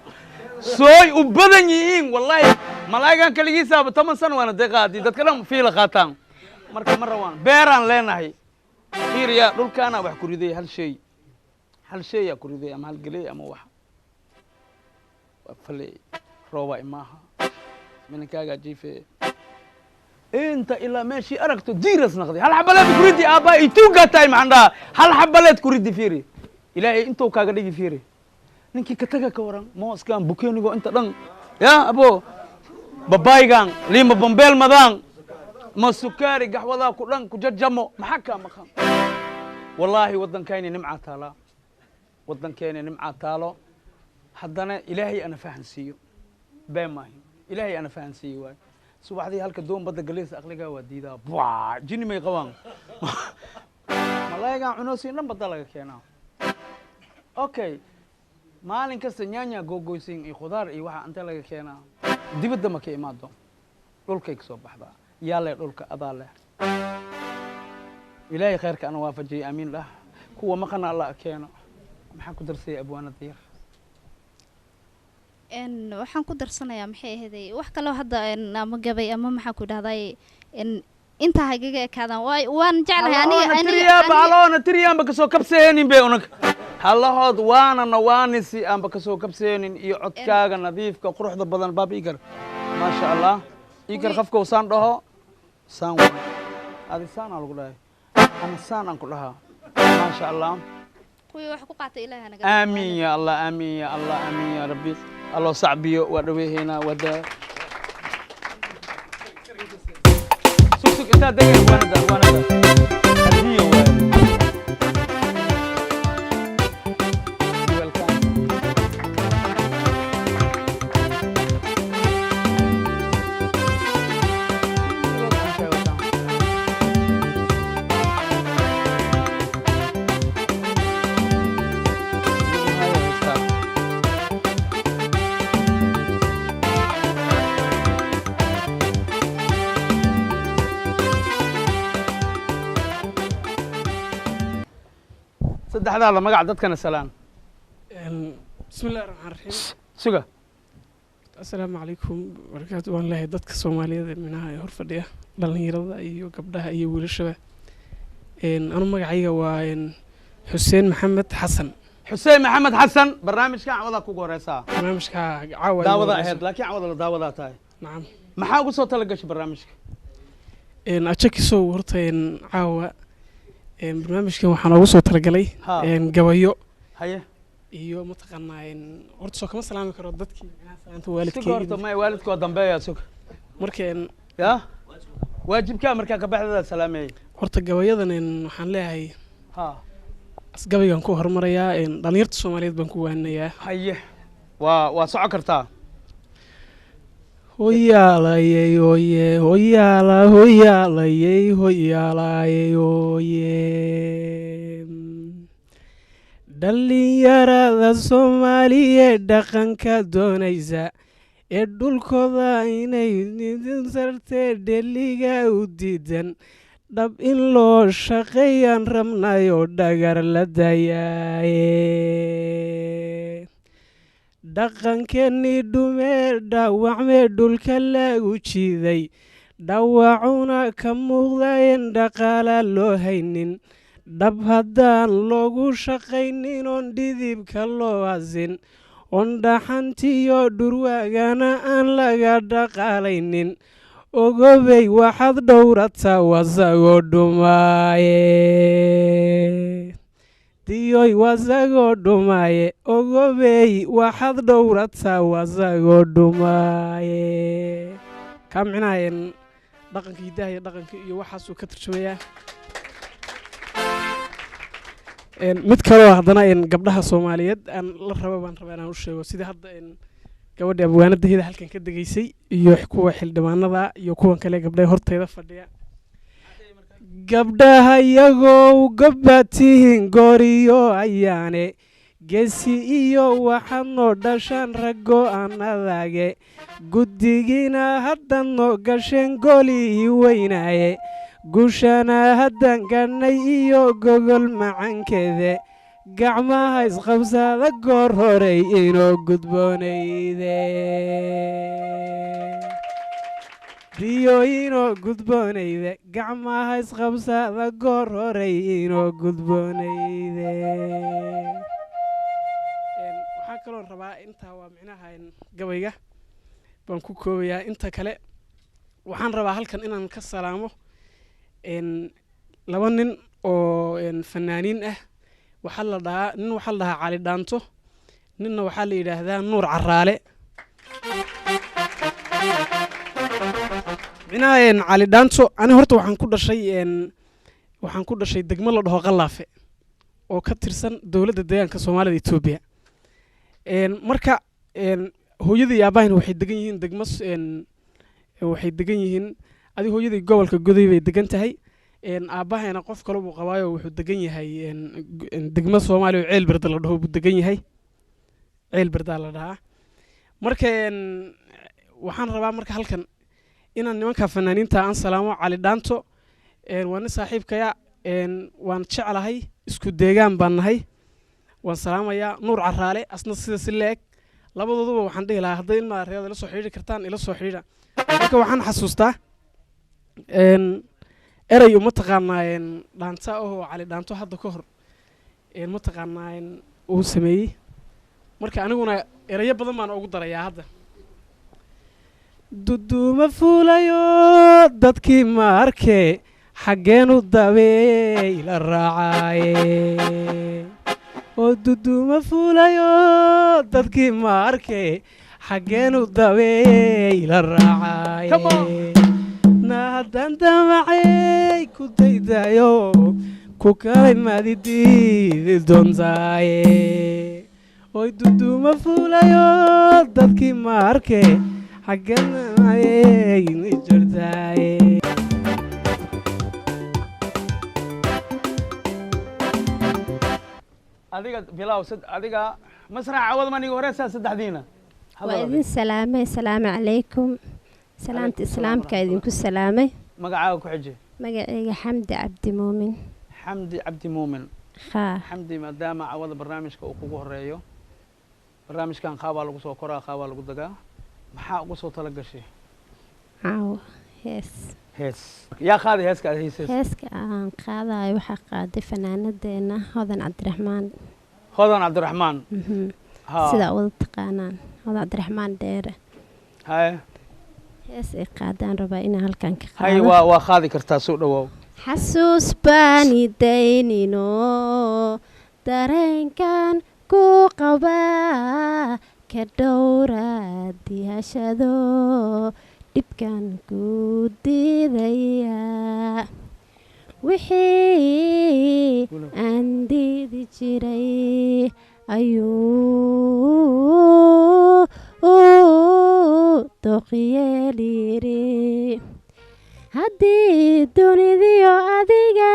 sooy u badan yihiin wallahi malaayigan kaligiisaaba 10 sano waana deeqaadii dadka dhan fiila qaataan marka ma rawaan beeraan leenahay fiiriya dhulkaana wax ku riday hal shay yaa ku riday ama hal geley ama wax falay rooba imaaha minankaagaa jiife inta ilaa meeshii aragto diiras naqday hal xabaleed ku ridi aabaa ituugaa tahay maxaan dhahaa hal xabaleed ku ridi fiiri ilaahay intuu kaaga dhigi fiiri ninkii ka taga ka waran mooskaan bukeenigo inta dhan ya abo babaygan liima bombeel madaan ma sukaari gaxwadaa ku dhan ku jajamo maxaa kaa maqan wallaahi waddankayni nimcaa taalaa waddankeeni nimcaa taalo haddana ilaahay ana fahansiiyo been maahin ilaahay ana fahansiiyo waayo subaxdii halka doon badda galeysa aqligaa waa diidaa bwaa jini may qabaan malaayigan cunoosiin dhan badda laga keenaa okay maalin kasta nyaanya googoysin iyo khudaar iyo waxa intee laga keenaa dibadda ma ka imaado dhulkay ka soo baxdaa yaa leh dhulka adaa leh ilaahay khayrka ana waafajiyay aamiin dhah kuwa maqana allah keeno maxaan ku darsayay abwaanada yar waxaan ku darsanayaa maxay ahaday wax kaloo hadda ama gabay ama maxaan ku dhahday intaa hagaga ekaadaan waan jeclahay aniga tiriyaanba kasoo kabsaheenin be unag hallahood waanana waanisi aanba kasoo kabsaheenin iyo codkaaga nadiifka quruxda badan baab igar maasha allah igar qafka saan dhaho saan waa adi saan aan lagu dhahay ana saan aan ku dhahaa maasha allah kuwii wax ku qaatay ilaahay naga aamin ya allah aamin ya allah aamin ya rabbi الله صعبيو ودويهنا ودا سوق انت دقيق وانا هديه هذا الله مقعد دتكنا سلام بسم الله الرحمن الرحيم سجى السلام عليكم وبركاته وان الله dadka Soomaaliyeed minaha hor fadhiya dhalinyarada iyo gabdhaha iyo wiilashaba anu magacayga waa Xuseen Maxamed Xasan xuseen maxamed xasan barnaamijka cawada ku gooreysaa barnaamijka cawada daawada ahayd laakiin cawada la daawada tahay naam maxaa ugu soo tala gashay barnaamijka ajakiso horta caawa barnaamijkan waxaan ugu soo talagalay gabayo haye iyo mataqaanaa horta soo kama salaami karo dadkii anta waalidkii horta ma waalidkoo dambeeya sug markeen ya waajibka markaa ka baxdada salaamay horta gabayadan waxaan leeyahay asgabaygan ku hormarayaa dhalinyarta Soomaaliyeed baan ku waanayaa haye waa soco kartaa hoyaalayay hoye hoyaala hoyaalayay hoyaalayay hoye dhalinyarada Soomaaliyeed dhaqanka doonaysa ee dhulkooda inay sartee dheliga u diidan dhab in loo shaqeeyaan rabnayo dhagar la dayaaye dhaqankeennii dhumee dhaawacmee dhulka lagu jiiday dhaawacuna ka muuqdayen dhaqaala loo haynin dhab haddaan loogu shaqaynin oon dhidibka loo asin oon dhaxantiyo dhurwaagana aan laga dhaqaalaynin ogobey waxaad dhowrataa wasagoo dhumaaye diyoy wasagoo dhumaaye ogobey waxaad dhowrataa wasagoo dhumaaye kaa micnahayen dhaqanka hidaha iyo dhaqanka iyo waxaasuu ka turjumayaa mid kaloo haddana gabdhaha Soomaaliyeed aan la rabo baan rabaa inaan u sheego sida hadda gabadha abwaanadahida halkan ka dageysay iyo kuwa xildhibaanada iyo kuwan kale gabdhaha horteeda fadhiya gabdhaha iyagoo gabatihin gooriyo ayaane geesi iyo waxaad noo dhashaan raggo aan adage guddigiina haddan noo gasheen golihii weynaaye gushana haddan gadhnay iyo gogol macankeede gacmaha isqabsada goor horey inoo gudboonayde diyo inoo gudboonayde gacmaha isqabsada goor horey inoo gudboonayde waxaa kaloo rabaa intaa waa micnaha gabayga baan ku koobayaa inta kale waxaan rabaa halkan inaan ka salaamo laba nin oo fanaaniin ah waxaa la dhahaa Cali Dhaanto ninna waxaa la yiraahdaa Nuur Caraale minaa Cali Dhaanto ani horta waxaan ku dhashay degmo la dhaho Qalaafe oo ka tirsan dawladda deegaanka Soomaalida Itoobiya marka hooyadii iyo aabahay waxay degan yihiin degmo waxay degan yihiin adi hooyadii gobolka Goday bay degan tahay aabahayna qof kale uu qabaayo wuxuu degan yahay degmo Soomaaliya oo Ceelbird la dhaho buu degan yahay Ceelbird la dhahaa marka waxaan rabaa marka halkan inaan nimanka fanaaniinta aan salaamo Cali Dhaanto waan saaxiibkaya waan jeclahay isku deegaan baan nahay waan salaamayaa Nuur Caraale asna sida si leeg labadooduba waxaan dhihi lahaa hadday ilma reeyada la soo xiriiri kartaan ila soo xiriira marka waxaan xasuustaa eray uma taqaanaa dhaanta oo Cali Dhaanto hadda ka hor ma taqaanaa uu sameeyay marka aniguna erayo badan baan ugu darayaa hadda duduma fuulayo dadkii ma arkee xaggeenu dabeey la raacaye oo duduma fuulayo dadkii ma arkee xaggeenu dabeey la raacaye haddaan damacay ku daydayo ku kalay maadidiidi doontaaye oy duduma fuulayo dadkii ma arkee xaggeena jirtaaye adiga bilaw adiga masrax cawad maniga horeysaa saddexdiina waa idin salaamay assalaamu calaykum salaamta islaamka idinku salaamay magacaaga ku xiji magacayga Xamdi Cabdi Muumin Xamdi Cabdi Muumin Xamdi maadaama cawada barnaamijka uu kugu horeeyo barnaamijkan qaabaa lagu soo koraa qaabaa lagu dagaa maxaa ugu soo tala gashay caawa hees hees yaa qaaday heeska aad heesaysa heeska aan qaadayo waxaa qaaday fanaanadeena hodan cabdiraxmaan sidaa wada taqaanaan hodan cabdiraxmaan dheere haye hees ay qaadaan rabaa inaan halkan ka qaado haye waa qaadi kartaa soo dhawaaw xasuus baani daynino dareenkan ku qabaa ka dhowra dihashado dhibkan ku diidaya wixii aan diidi jiray ayuu doqyeelyiri haddii dunidiyo adiga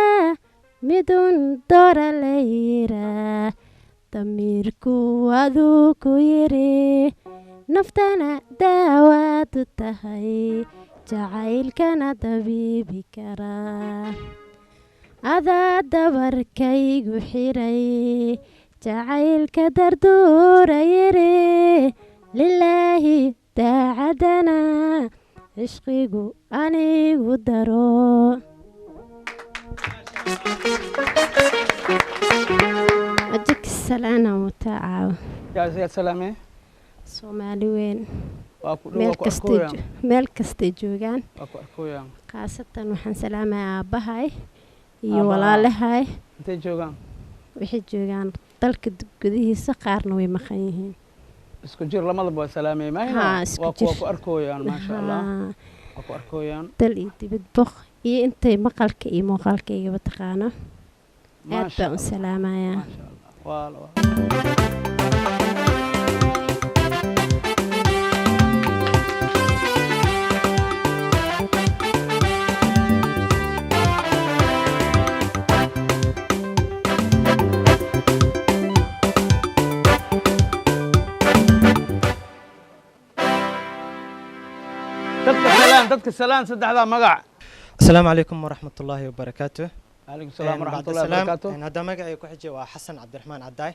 midun dora la yiraa damiirku aduu ku yiri naftana daawaadu tahay jacaylkana dabiibi karaa adaa dabarkaygu xiray jacaylka darduura yiri lilaahi daacadana cishqigu anigu daro ajik salaana mutaacaw yaa salaame soomaali weyn meel kastay joogaan khaasatan waxaan salaamaya aabbahay iyo walaalahay intay joogaan waxay joogaan dalka gudihiisa qaarna way maqan yihiin isku jir lamadaba waa salaamay waa ku arkooyaan maasha allah waa ku arkooyaan dal iyo dibad boq iyo intay maqalka iyo muuqaalkaygaba taqaano aad baan u salaamayaa dadka salaan saddexdaa magac asalaamu calaykum waraxmat ullaahi wabarakaatu عليكم السلام ورحمة الله وبركاته. هذا مقعي كحجي وحسن عبد الرحمن عداي.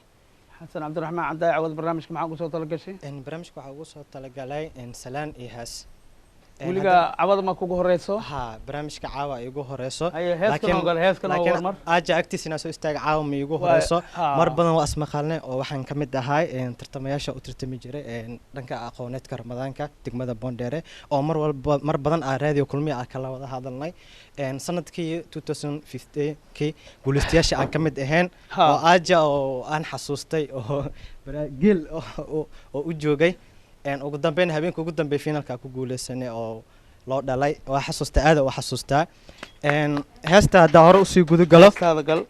حسن عبد الرحمن عداي عوض برنامجك معاك وصوت تلقى شيء؟ إن برنامجك معاك وصوت تلقى لي إن سلان إيهاس. ولقى عوض ما كوجو هريسو؟ ها برنامجك عاوا يجو هريسو. لكن لكن أجا أكتي سناسو استاج عاوا ميجو هريسو. مر بدن واسمع خلنا وحن كمد هاي إن ترتمياشة وترتمي جري إن دنك أقونت كرمضان كا تجمد بونديري أو مر بدن راديو كلمي أكلا وده هذا الناي. إن سنة كي 2015 كي قولستياش عن كمد إهن وأجا وأن حسوستي أو جيل أو وجوجي إن وقدام بين هبين وقدام بفينال كاكو قولسنة أو لو دلاي وحسوست هذا وحسوستا إن هستا دارو سي قدو قلب هذا قلب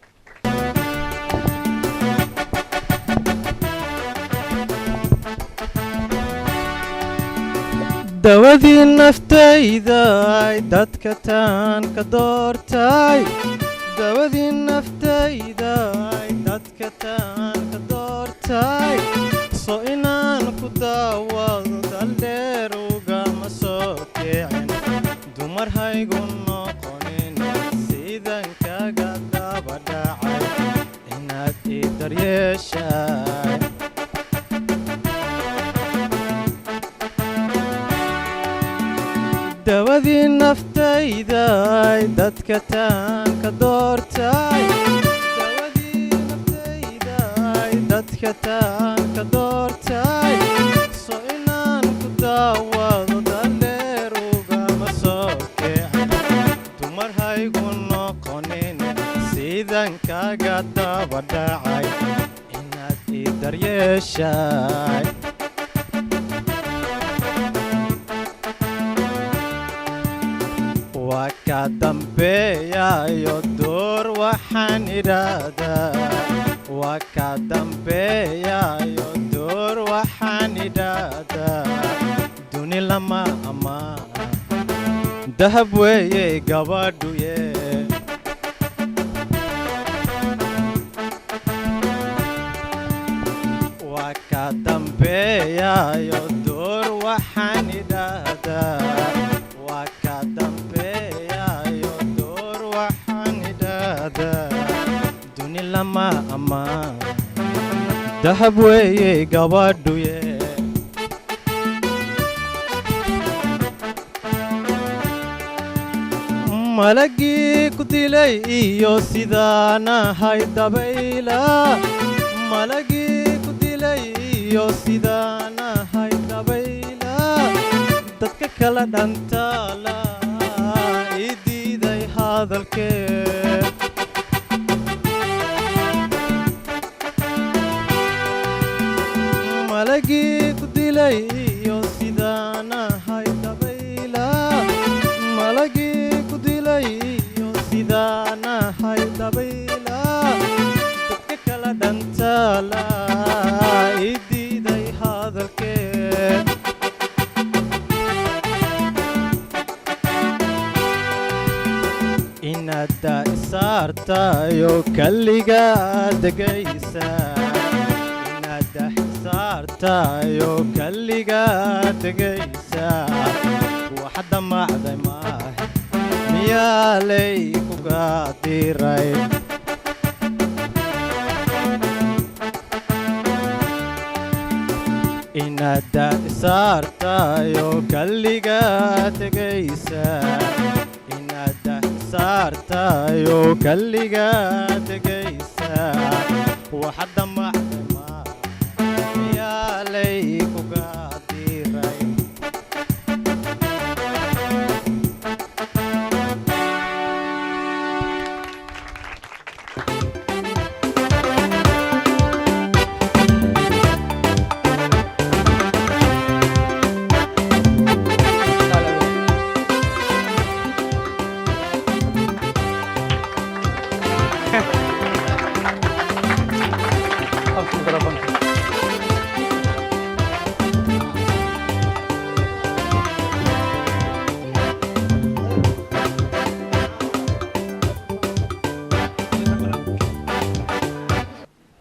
dawadii naftayday dadka taan ka doortay dawadii naftayday dadka taan ka doortay soo inaan ku daawado daldheer ugama soo kicin dumar haygu noqonin sidan kaga daba dhacay inaad ii daryeeshay dawadii naftayday dadka taan ka doortay dawadii naftayday dadka taan ka doortay soo inaan ku daawado daldheer ugama soo kicin dumar haygu noqonin sidan kaga daba dhacay inaad ii daryeeshay waka dambeeyayo door waxaan idhaahdaa waka dambeeyayo door waxaan idhaahdaa duni lama ammaana dahab weeye gabadhuye waka dambeeyayo door waxaan idhaahdaa waka dambeeyayo door waxaan idhaahdaa duni lama ammaan dahab weeye gabadhuye malagii ku dilay iyo sidaanahay dabayla malagii ku dilay iyo sidaanahay dabayla dadka kala dhantaala ii diiday hadalkee malagii ku dilay iyo sidaanahay dabayla malagii ku dilay iyo sidaanahay dabayla dadka kala dhantaala ii diiday hadalkee inaadda isaartayo kalliga degaysa inaadda isaartayo kalliga degaysa waxadda macday maahe miyaa lay kuga diray inaadda isaartayo kalliga degaysa inaadda isaartayo kalliga degaysa waxadda macday maahe miyaa lay kuga diray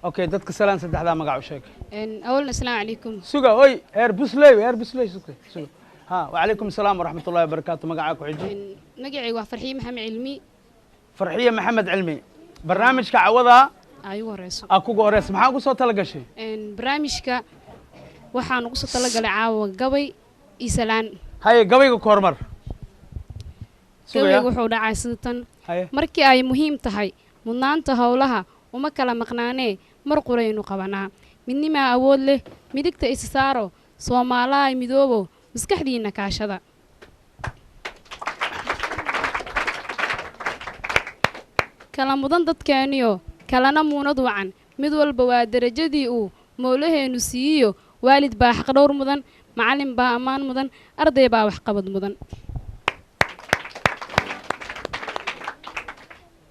اوكي dadka salaan saddexda magac u sheeg أولاً السلام عليكم suga oy heer busley suga ha wa alaykum asalaam wa rahmatullahi wa barakatuh magacaaga ku xiji magacaygu waa farxiye maxamed cilmi farxiye maxamed cilmi barnaamijka cawada ayuu horeyso kugu horeyso maxaa ugu soo tala gashay barnaamijka waxaan ugu soo tala galay caawa gabay iyo salaan haye gabayga ku hormar gabaygu wuxuu dhacay sidatan markii ay muhiim tahay mudnaanta howlaha uma kala maqnaanee mar quraynu qabanaa midnimaa awood leh midigta isa saaro soomaalaha midoobo maskaxdiina kaashada kala mudan dadkeeniyo kalana muunad wacan mid walba waa darajadii uu mowlaheenu siiyo waalid baa xaqdhowr mudan macallin baa ammaan mudan arday baa waxqabad mudan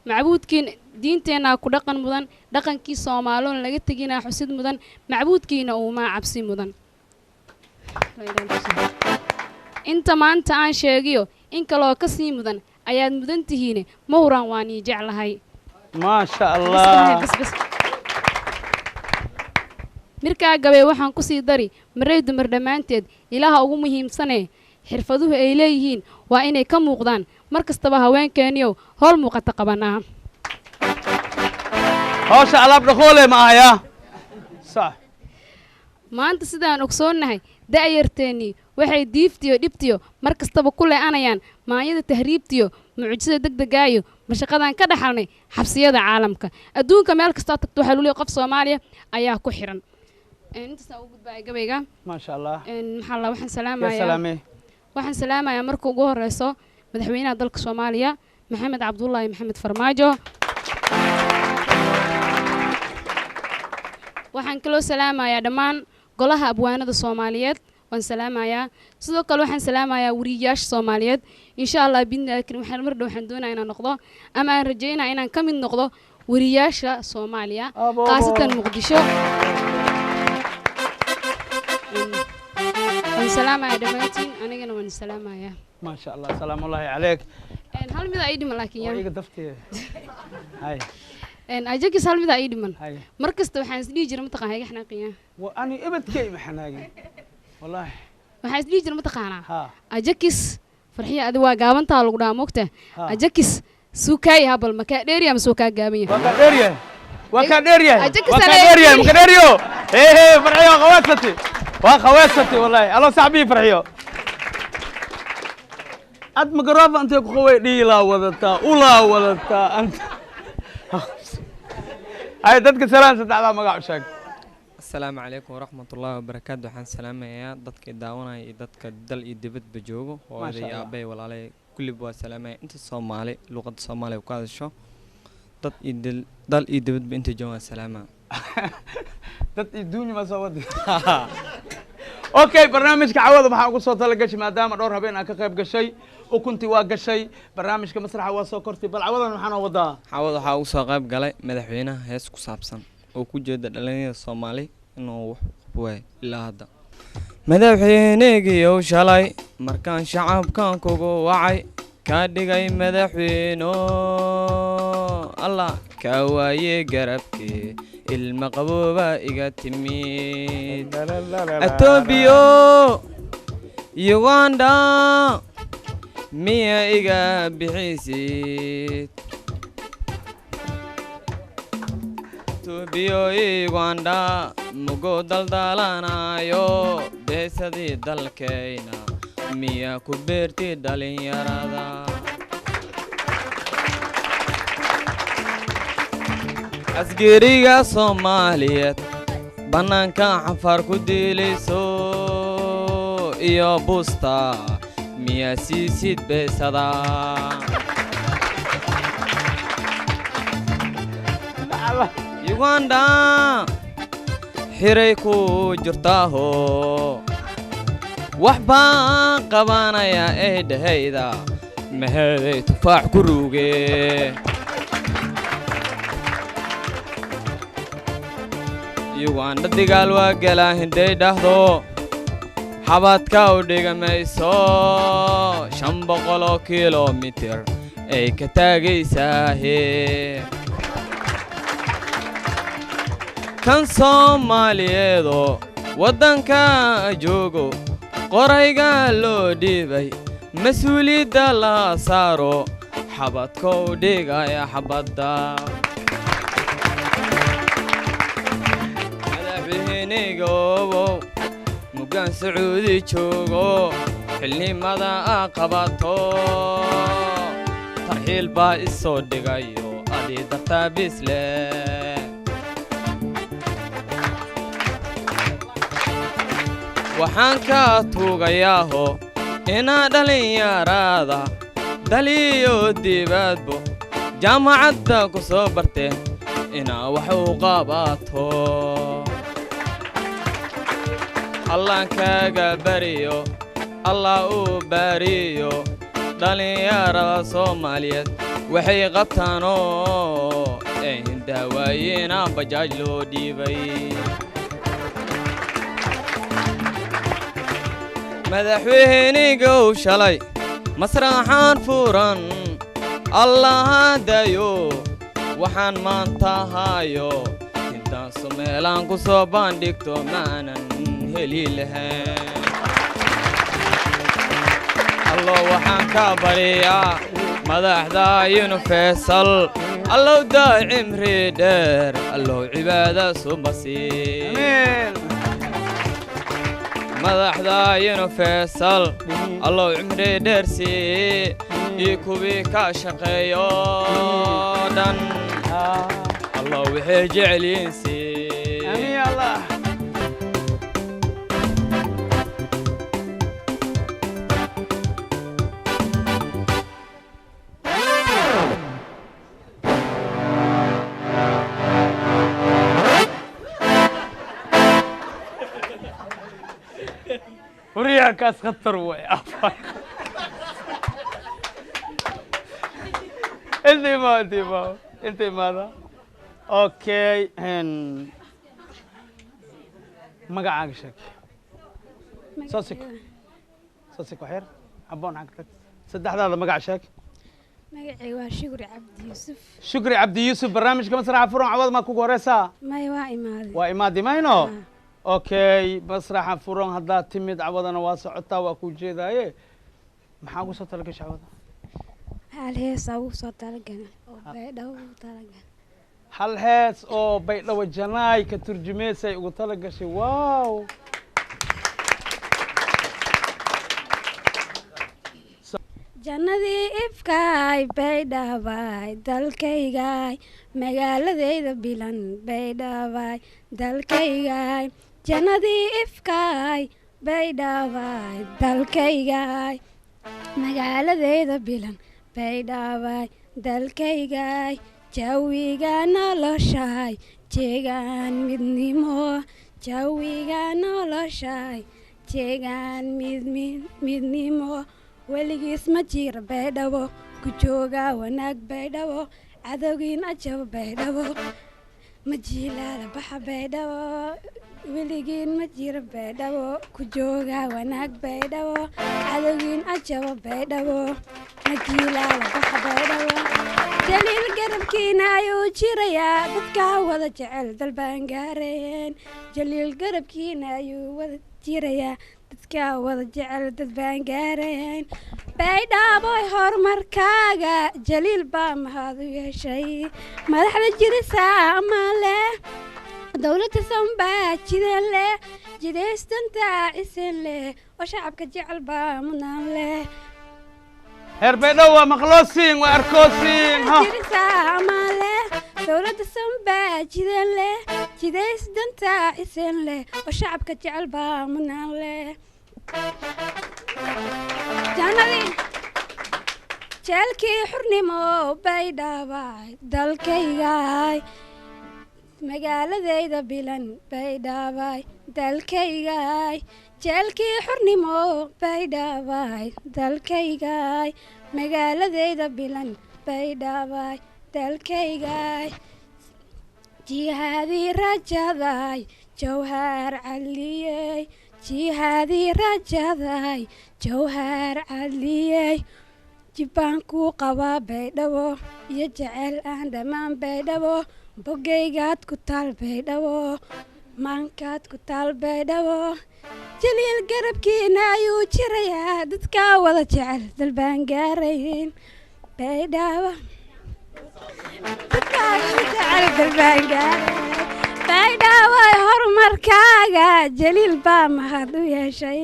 macbuudkiin diinteenaa ku dhaqan mudan dhaqankii soomaaloon laga teginaa xusid mudan macbuudkiina uumaa cabsi mudan inta maanta aan sheegiyo in kaloo ka sii mudan ayaad mudan tihiine ma huraan waan ii jeclahay maasha allah mirkaa gabee waxaan ku sii dari maray dumar dhammaanteed ilaaha ugu muhiimsanee xirfaduhu ay leeyihiin waa inay ka muuqdaan mar kastaba haweenkeeniyow howl muuqata qabanaa hawsha alaab dhaqoole ma ahaya sax maanta sidaan ogsoonnahay da'yarteennii waxay diiftiyo dhibtiyo mar kastaba ku lee'anayaan maanyada tahriibtiyo mucjisada degdegaayo mashaqadaan ka dhaxalnay xabsiyada caalamka adduunka meel kastaa tagto waxaa luliya qof soomaaliya ayaa ku xiran intaasaan ugu gudbaaya gabayga maasha allah maxaa la waxaan salaamayaa marka ugu horeyso madaxweynaha dalka soomaaliya maxamed cabdullaahi maxamed farmaajo waxaan kaloo salaamayaa dhammaan golaha abwaanada soomaaliyeed waan salaamayaa sidoo kale waxaan salaamayaa wariyayaasha soomaaliyeed insha allah bidnillaahi karim waxaan mar dhow waxaan doonayaa inaan noqdo ama aan rajaynaya inaan ka mid noqdo wariyayaasha soomaaliya khaasatan muqdisho waan salaamayaa dhammaantiin anigana waan salaamayaa maasha allah salaamu allaahi calayk hal mid aa ii dhiman laakiin iga dafteeda hay ajakis hal mid aa ii dhiman mar kasta waxaan isdhihi jiray mataqaan iga xanaaqiyaa ani ebadkay ma xanaagin wallaahi waxaan isdhihi jiray mataqaanaa ajakis farxiya adi waa gaabantaa lagu dhahaa moogta ajakis suukaay habal makaa dheeriya ama soo kaa gaaban yahay waa kaa dheeryahay maka dheeriyo farxiyo waa khawaasati wallaahi alo saxbii farxiyo أنت مقرافة أنت خوي ديلا وذتا ولا وذتا أنت هاي دتك سلام سدعدا مقع شاك السلام عليكم ورحمة الله وبركاته waxaan salaamayaa dadka daawanaya iyo dadka dal iyo dibad ba joogo hooyaday aabay walaalay kulli waa salaamay inta Soomaali luqadda Soomaaliga ku hadasho dad iyo dal iyo dibad ba inta jooga salaama dad iyo dunya ma soo wadi okay barnaamijka cawada waxaan ugu soo talagashay maadaama dhowr habeen aan ka qayb gashay oo kunti waa gashay barnaamijka masraxa waa soo kortay bal cawadan waxaan wadaa cawada waxa uu soo qayb galay madaxweynaha hees ku saabsan oo ku jeeda dhalinyarada Soomaali inuu wax qabwaay ilaa hadda madaxweynagiiyo shalay markaan shacabkan kugu wacay ka dhigay madaxweyno Allah ka waaye garabkii ilma qabooba iga timid Ethiopia Uganda miya iga bixisid Ethiopia Uganda mugo daldalanayo beesadii dalkayna miya ku beerti dhalinyarada asgariga Soomaaliyeed banaanka xafar ku diilayso iyo busta miya siisid beesada Uganda xiray ku jirtaaho wax baan qabanaya ee dhahayda mahaday tufaax ku ruuge Uganda digaal waa galaa hinday dhahdo xabadka u dhigamayso 500 kilomitir ay ka taagaysaa kan Soomaaliyeedo wadanka joogo qorayga loo dhiibay mas'uuliyadda la saaro xabadka u dhigaya xabadda madaxweynegoobo mugaan Sacuudi joogo xilnimada qabato tarxiil baa isoo dhigayo adii dartaa bisle waxaan ka tuugayaaho inaa dhalinyarada daliyo dibadbo jaamacadda ku soo barteen inaa wax u qabato Allah kaaga bariyo Allah u bariyo dhalinyarada Soomaaliyeed waxay qabtaanoo ay daawayena bajaaj loo dhiibay madaxweynigow shalay masraxaan furan Allah dayo waxaan maanta hayo intaan sumeelaan ku soo bandhigto maanan heli lahayn Allah waxaan ka bariyaa madaxda Faisal Allah daa cimri dheer Allah cibaada subasi amiin madaxda Faisal Allah cimri dheer si kubi ka shaqeeyo dhan Allah wixii jeceliin si amiin Allah وريا كاس خطر ويا انت ماذا اوكي مقعد شك صوصك وحير عبون عقدك صدح هذا مقعد شك magacay waa Shukri Cabdi Yuusuf Shukri Cabdi Yuusuf barnaamijka masraxa furan cawad ma ku gooreysa may waa imaadi mayno okay masraxa furan hadda timid cawadana waa socotaa waa ku jeedaaye maxaa ugu soo talagashay cawada hal hees ugu soo talagalay oo baydhaw ugu talagalay hal hees oo baydhaw janaay ka turjumeysay ugu talagashay wow jannadii ifkaay baydhaabaay dalkaygaay magaaladayda bilan baydhaabaay dalkaygaay jannadii ifkaay baydhaabaay dalkaygaay magaaladayda bilan baydhaabaay dalkaygaay jawiga noloshaay jeegaan midnimo jawiga noloshaay jeegaan midnimo weligiis ma jira baydhabo ku jooga wanaag baydhabo cadowgiin ajaba baydhabo ma jiilaala baxa baydhabo weligiin ma jira baydhabo ku jooga wanaag baydhabo cadowgiin ajaba baydhabo ma jiilaala baxa baydhabo jaliil garabkiina ayuu jirayaa dadka wada jecel dalbaan gaareen jaliil garabkiina ayuu wada jirayaa dadka wada jecel dad baan gaareen baydhaaboy horumarkaaga jaliil baa mahad u yeeshay madaxda jirisaa amaan leh dowladda sanbaa jideen leh jidaystanta isen leh oo shacabka jecel baa mudnaan leh heer baydhabo waa maqloosiin waa arkoosiin jirisaa amaan leh dowladda sanbaa jideen leh jidaystanta isen leh oo shacabka jecel baa mudnaan leh jannadii jeelkii xurnimo baydhaabaay dalkaygaay magaaladayda bilan baydhaabaay dalkaygaay jeelkii xurnimo baydhaabaay dalkaygaay magaaladayda bilan baydhaabaay dalkaygaay jihaadii rajadaay jawhaar caliyey jihaadii rajadaay jawhaar caliyey jibbaan kuu qabaa baydhabo iyo jecel aan dhammaan baydhabo bogaygaad ku taal baydhabo maankaad ku taal baydhabo jaliil garabkiina ayuu jirayaa dadka wada jecel dalbaan gaarayn baydhabo dadka wada jecel dalbaan gaarayn baydhaaboy horumarkaaga jaliil baa mahad u yeeshay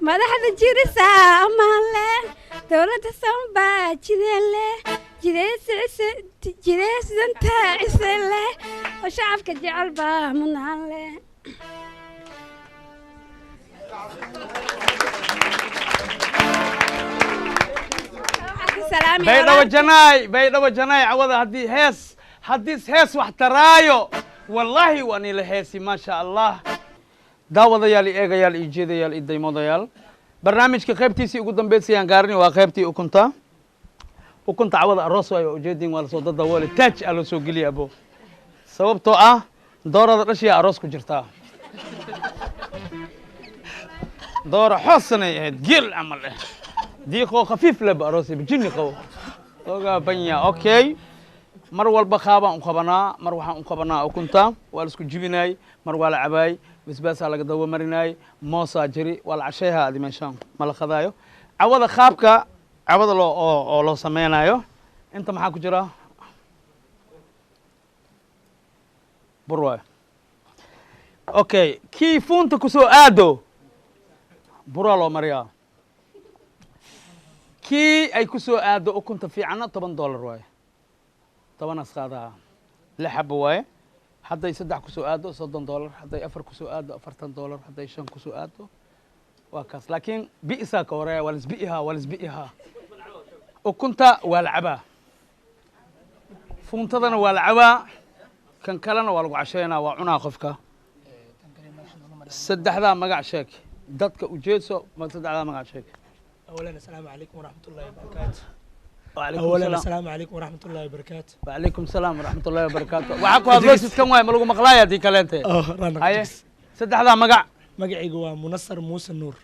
madaxda jirisaa amaan leh dowladda sanbaa jideen leh jidaysdanta cise leh oo shacabka jecel baa mudnaan leh baydhabo janaay cawada haddii hees wax taraayo wallaahi waa nila heesi maasha allah daawadayaal i eegayaal iyo jeedayaal iyo daymoodayaal barnaamijka qaybtiisii ugu dambeysayaan gaarini waa qaybtii ukunta cawada aroos waayo ujeedin waa lasoo dadawoole taaj aa loo soo geliya abo sababtoo ah doorada dhashiyaa aroos ku jirtaa doora xoosanay ahayd geel camal eh diiqoo khafiif leba aroosay bijinni qabo ogaa banya okay mar walba qaabaan u qabanaa mar waxaan u qabanaa ukunta waa la isku jibinaay mar waa la cabaay basbaasaa laga dawa marinaay moosaa jiri waa la cashayhaa adi meeshaan ma la qadaayo cawada qaabka cawada oo loo samaynayo inta maxaa ku jira bur waayo okay kii fuunta kusoo aado buraa loo mariyaa kii ay kusoo aado ukunta fiicanna $10 waaye 10 asqaadaha 6 xabo waaye hadday 3 kusoo aado $30 hadday 4 kusoo aado $40 hadday 5 kusoo aado waa kaas laakiin bi'isaa ka horeeya waa lisbi'ihaa ukunta waa la cabaa fuuntadana waa la cabaa kan kalena waa lagu casheynaa waa cunaa qofka saddexdaa magac sheeg dadka ujeedso saddexdaa magac sheeg أولاً السلام عليكم ورحمة الله وبركاته. أولاً السلام عليكم ورحمة الله وبركاته. وعليكم السلام ورحمة الله وبركاته. وعاكو هذا كم واي ملقو مقلايا دي كلانتي. هاي سد هذا مقع. مقعي جوا منصر موسى النور.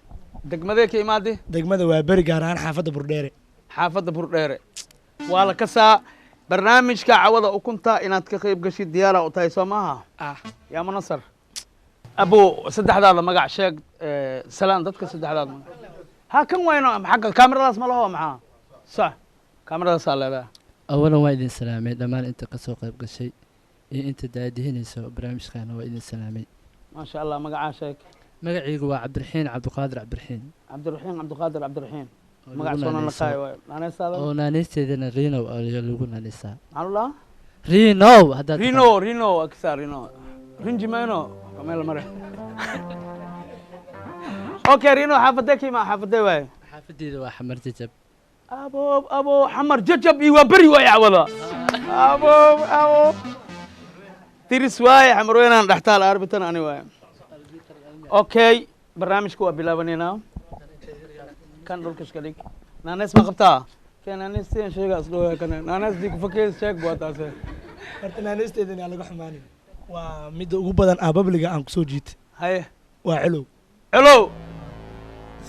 دقمة كي مادي؟ دقمة وابرج عن حافظ برديري. حافظ برديري. والله كسا برنامج كعوضة وكنت إن تكيب قشي ديالة وتايسو معها. يا منصر. أبو سد هذا مقع شيخ سلام دتك سد هذا مقع. ها كم وينه حق الكاميرا راس ما له معاه صح كاميرا راس على اولا وايد سلامي دمان انت قسو قيب قشي انت دادهنيسو برنامج كان وايد سلامي ما شاء الله مقعا شيك مقعيق waa عبد الرحيم عبد القادر عبد الرحيم عبد الرحيم عبد القادر عبد الرحيم magac soo naqay way naanaysaada oo naanaysteedana Rino ayaa lagu naanaysaa Allah Rino hadda Rino aksa Rino Rinjimano kameel mare Okay Rino xaafadaki ma xaafaday way xaafadeeda waa xamar jajab abo xamar jajab iyo bari way awada abo tiris way xamar weynaan dhaxtaal arbitan ani way Okay barnaamijku waa bilaabanayna kan dhulka iska dhig naanees ma qabtaa kan naanees teen sheegaas loo kan naanees dik fakees sheeg bootaase horta naaneesteedana laga xumaanin waa mid ugu badan ababliga aan ku soo jiitay haye waa celo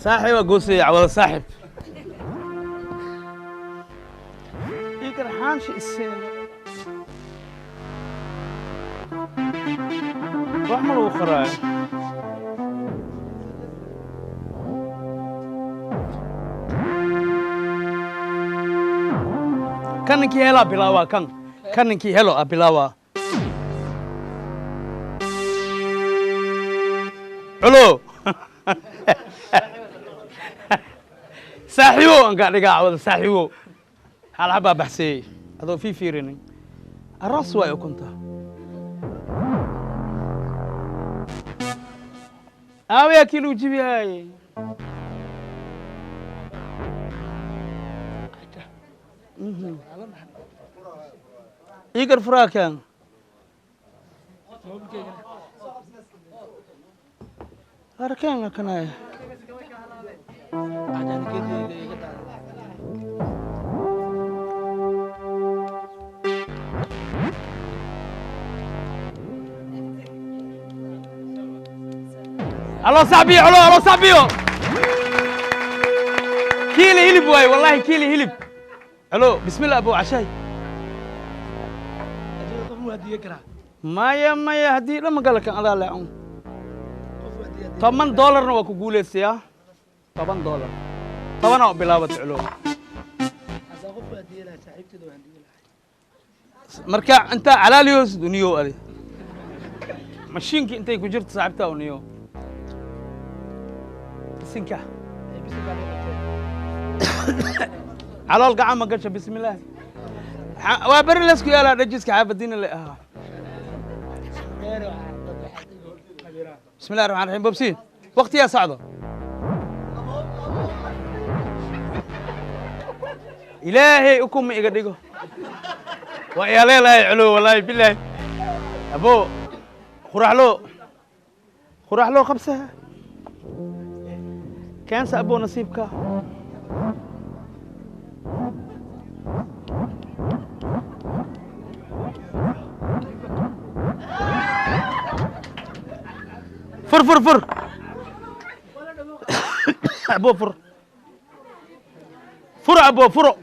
saaxiba goosay wada saaxib ikar xaanshi iseen wax ma lagu qaraayo kaninkii helo bilaawaa kaninkii helo bilaawaa culo saaxiibo anka dhigaa cawada saaxiibo hal xabaa baxseeyey adoo fiirinin aroos waa ukunta aawiyaa kii lagu jibiyaay Igar furakan Arkan kanay Allo sabiyo كيلي هلب واي والله كيلي هلب الو بسم الله ابو عشاي مايا هدي لما قال لك انا لا عون $8 waa ku guuleysaya $10 طبعا bilaabad culo marka inta calaaliyos duniyo adi mashiinki intay ku jirto saaxibta uniyo sinka calool gacan ma gasho bismillaah waa bari la isku yaala dhajiska xaafadiina la aha بسم الله الرحمن الرحيم بوبسين وقت يا سعده إلهي أكم إيقاديكو ويا ليلة علو والله بالله أبو خرح له خمسة كان سأبو نصيبك فر أبو فر أبو فر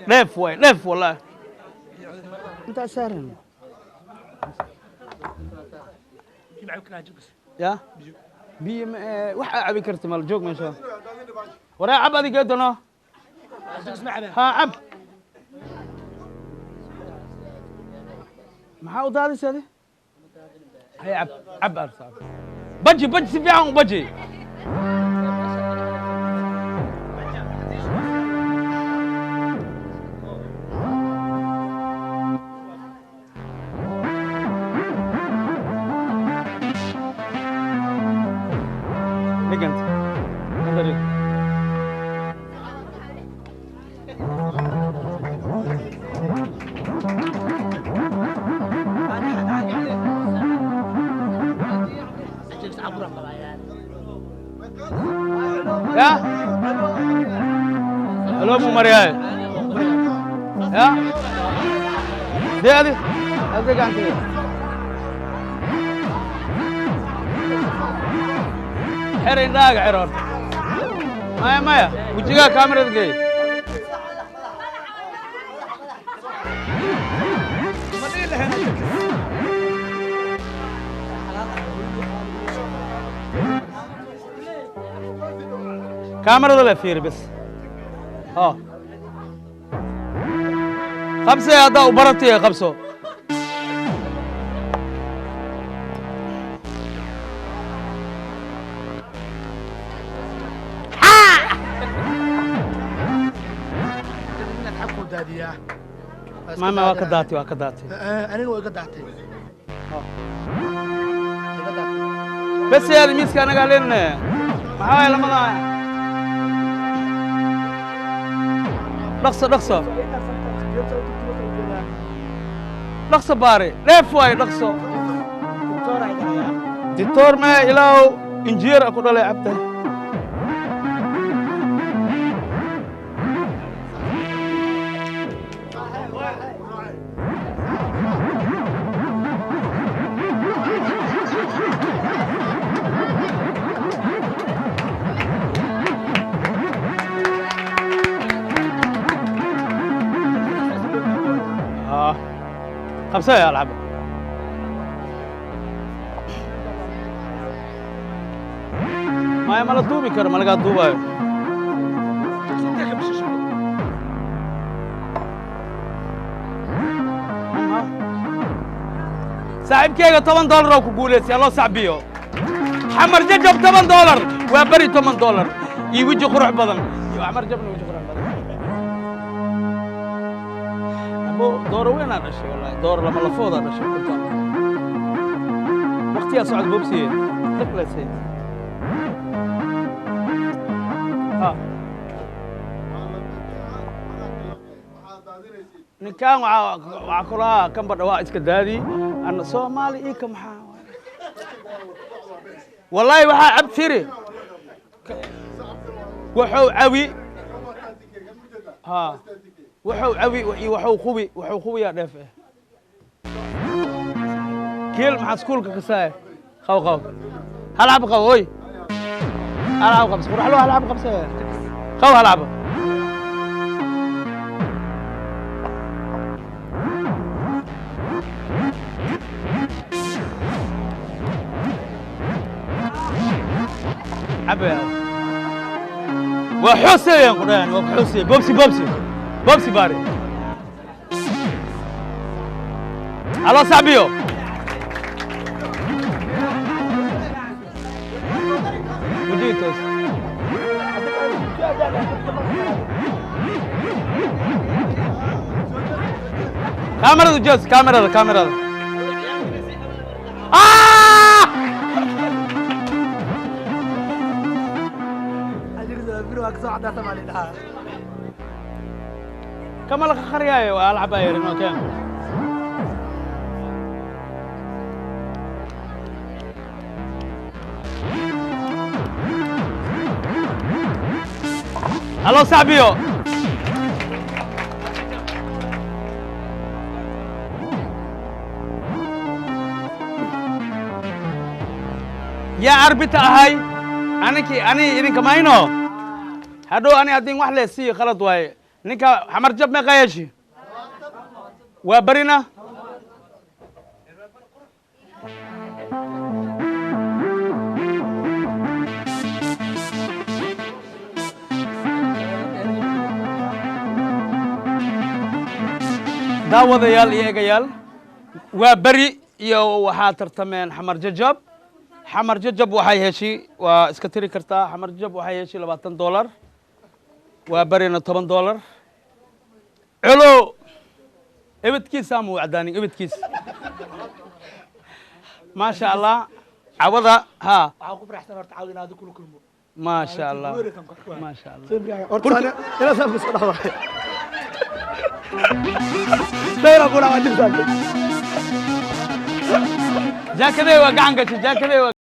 لف والله أنت أسارن يا بي وح عبي كرت مال جوك ما شاء ورا عب هذه قدنا ها عب محاول هذه سهله هي عب أرسل بجي سبيعهم بجي لقنت يا الو مو مرياي يا دي هذه قاعد حرين داق عرور مايا وجهها كاميرا دقي كاميرا ولا فير بس خمسة يا ضوء برتي يا خمسة يا ما وكداتي أنا وكداتي بس يا الميس كان قال لنا معايا لما رقصة باري ليف واي رقصة دكتور ما إلهو إنجير أقول له عبده خمسة يا ألعب ما يملا دوبي كر ما لقى دوبا صاحب كيغا $8 وكقوليس يلا صاحبيو حمر ججب $8 وبري $8 يوجي قروح بدن حمر جبنا وجه قروح بدن دور وين هذا الشيء والله دور لما لفوض هذا الشيء كنت وقتها صعد بوبسي تقلع سيد ها نكان وعكلها كم بدوا إسكندري أنا صومالي كم والله وها عبد فيري وحو عوي ها وحو عوي وحو خوي يا دفع كيل مع سكولك كساي خو هلعب خوي هلعب خمسة روح له هلعب خمسة خو هلعب عبا وحسين قران وحسين بوبسي باري الله صاحبيو مجيتوس كاميرا جوز كاميرا كم لك خرياي والعب ايرن اوكي الو صاحبيو يا عربي هاي اني idinka mayno hadhow ani hadin wax leesii khalad waaye ninka xamar jab ma qayashi waa barina daawadayaal iyo eegayaal waa bari iyo waxaa tartameen xamar jajab waxay heshay waa iska tiri kartaa xamar jajab waxay heshay $20 waa barina $10 celo ebadkiisa ama wacdaanin ebadkiisa ما شاء الله عوضها ها ما شاء الله ما شاء الله جا كذا وقعنك جا كذا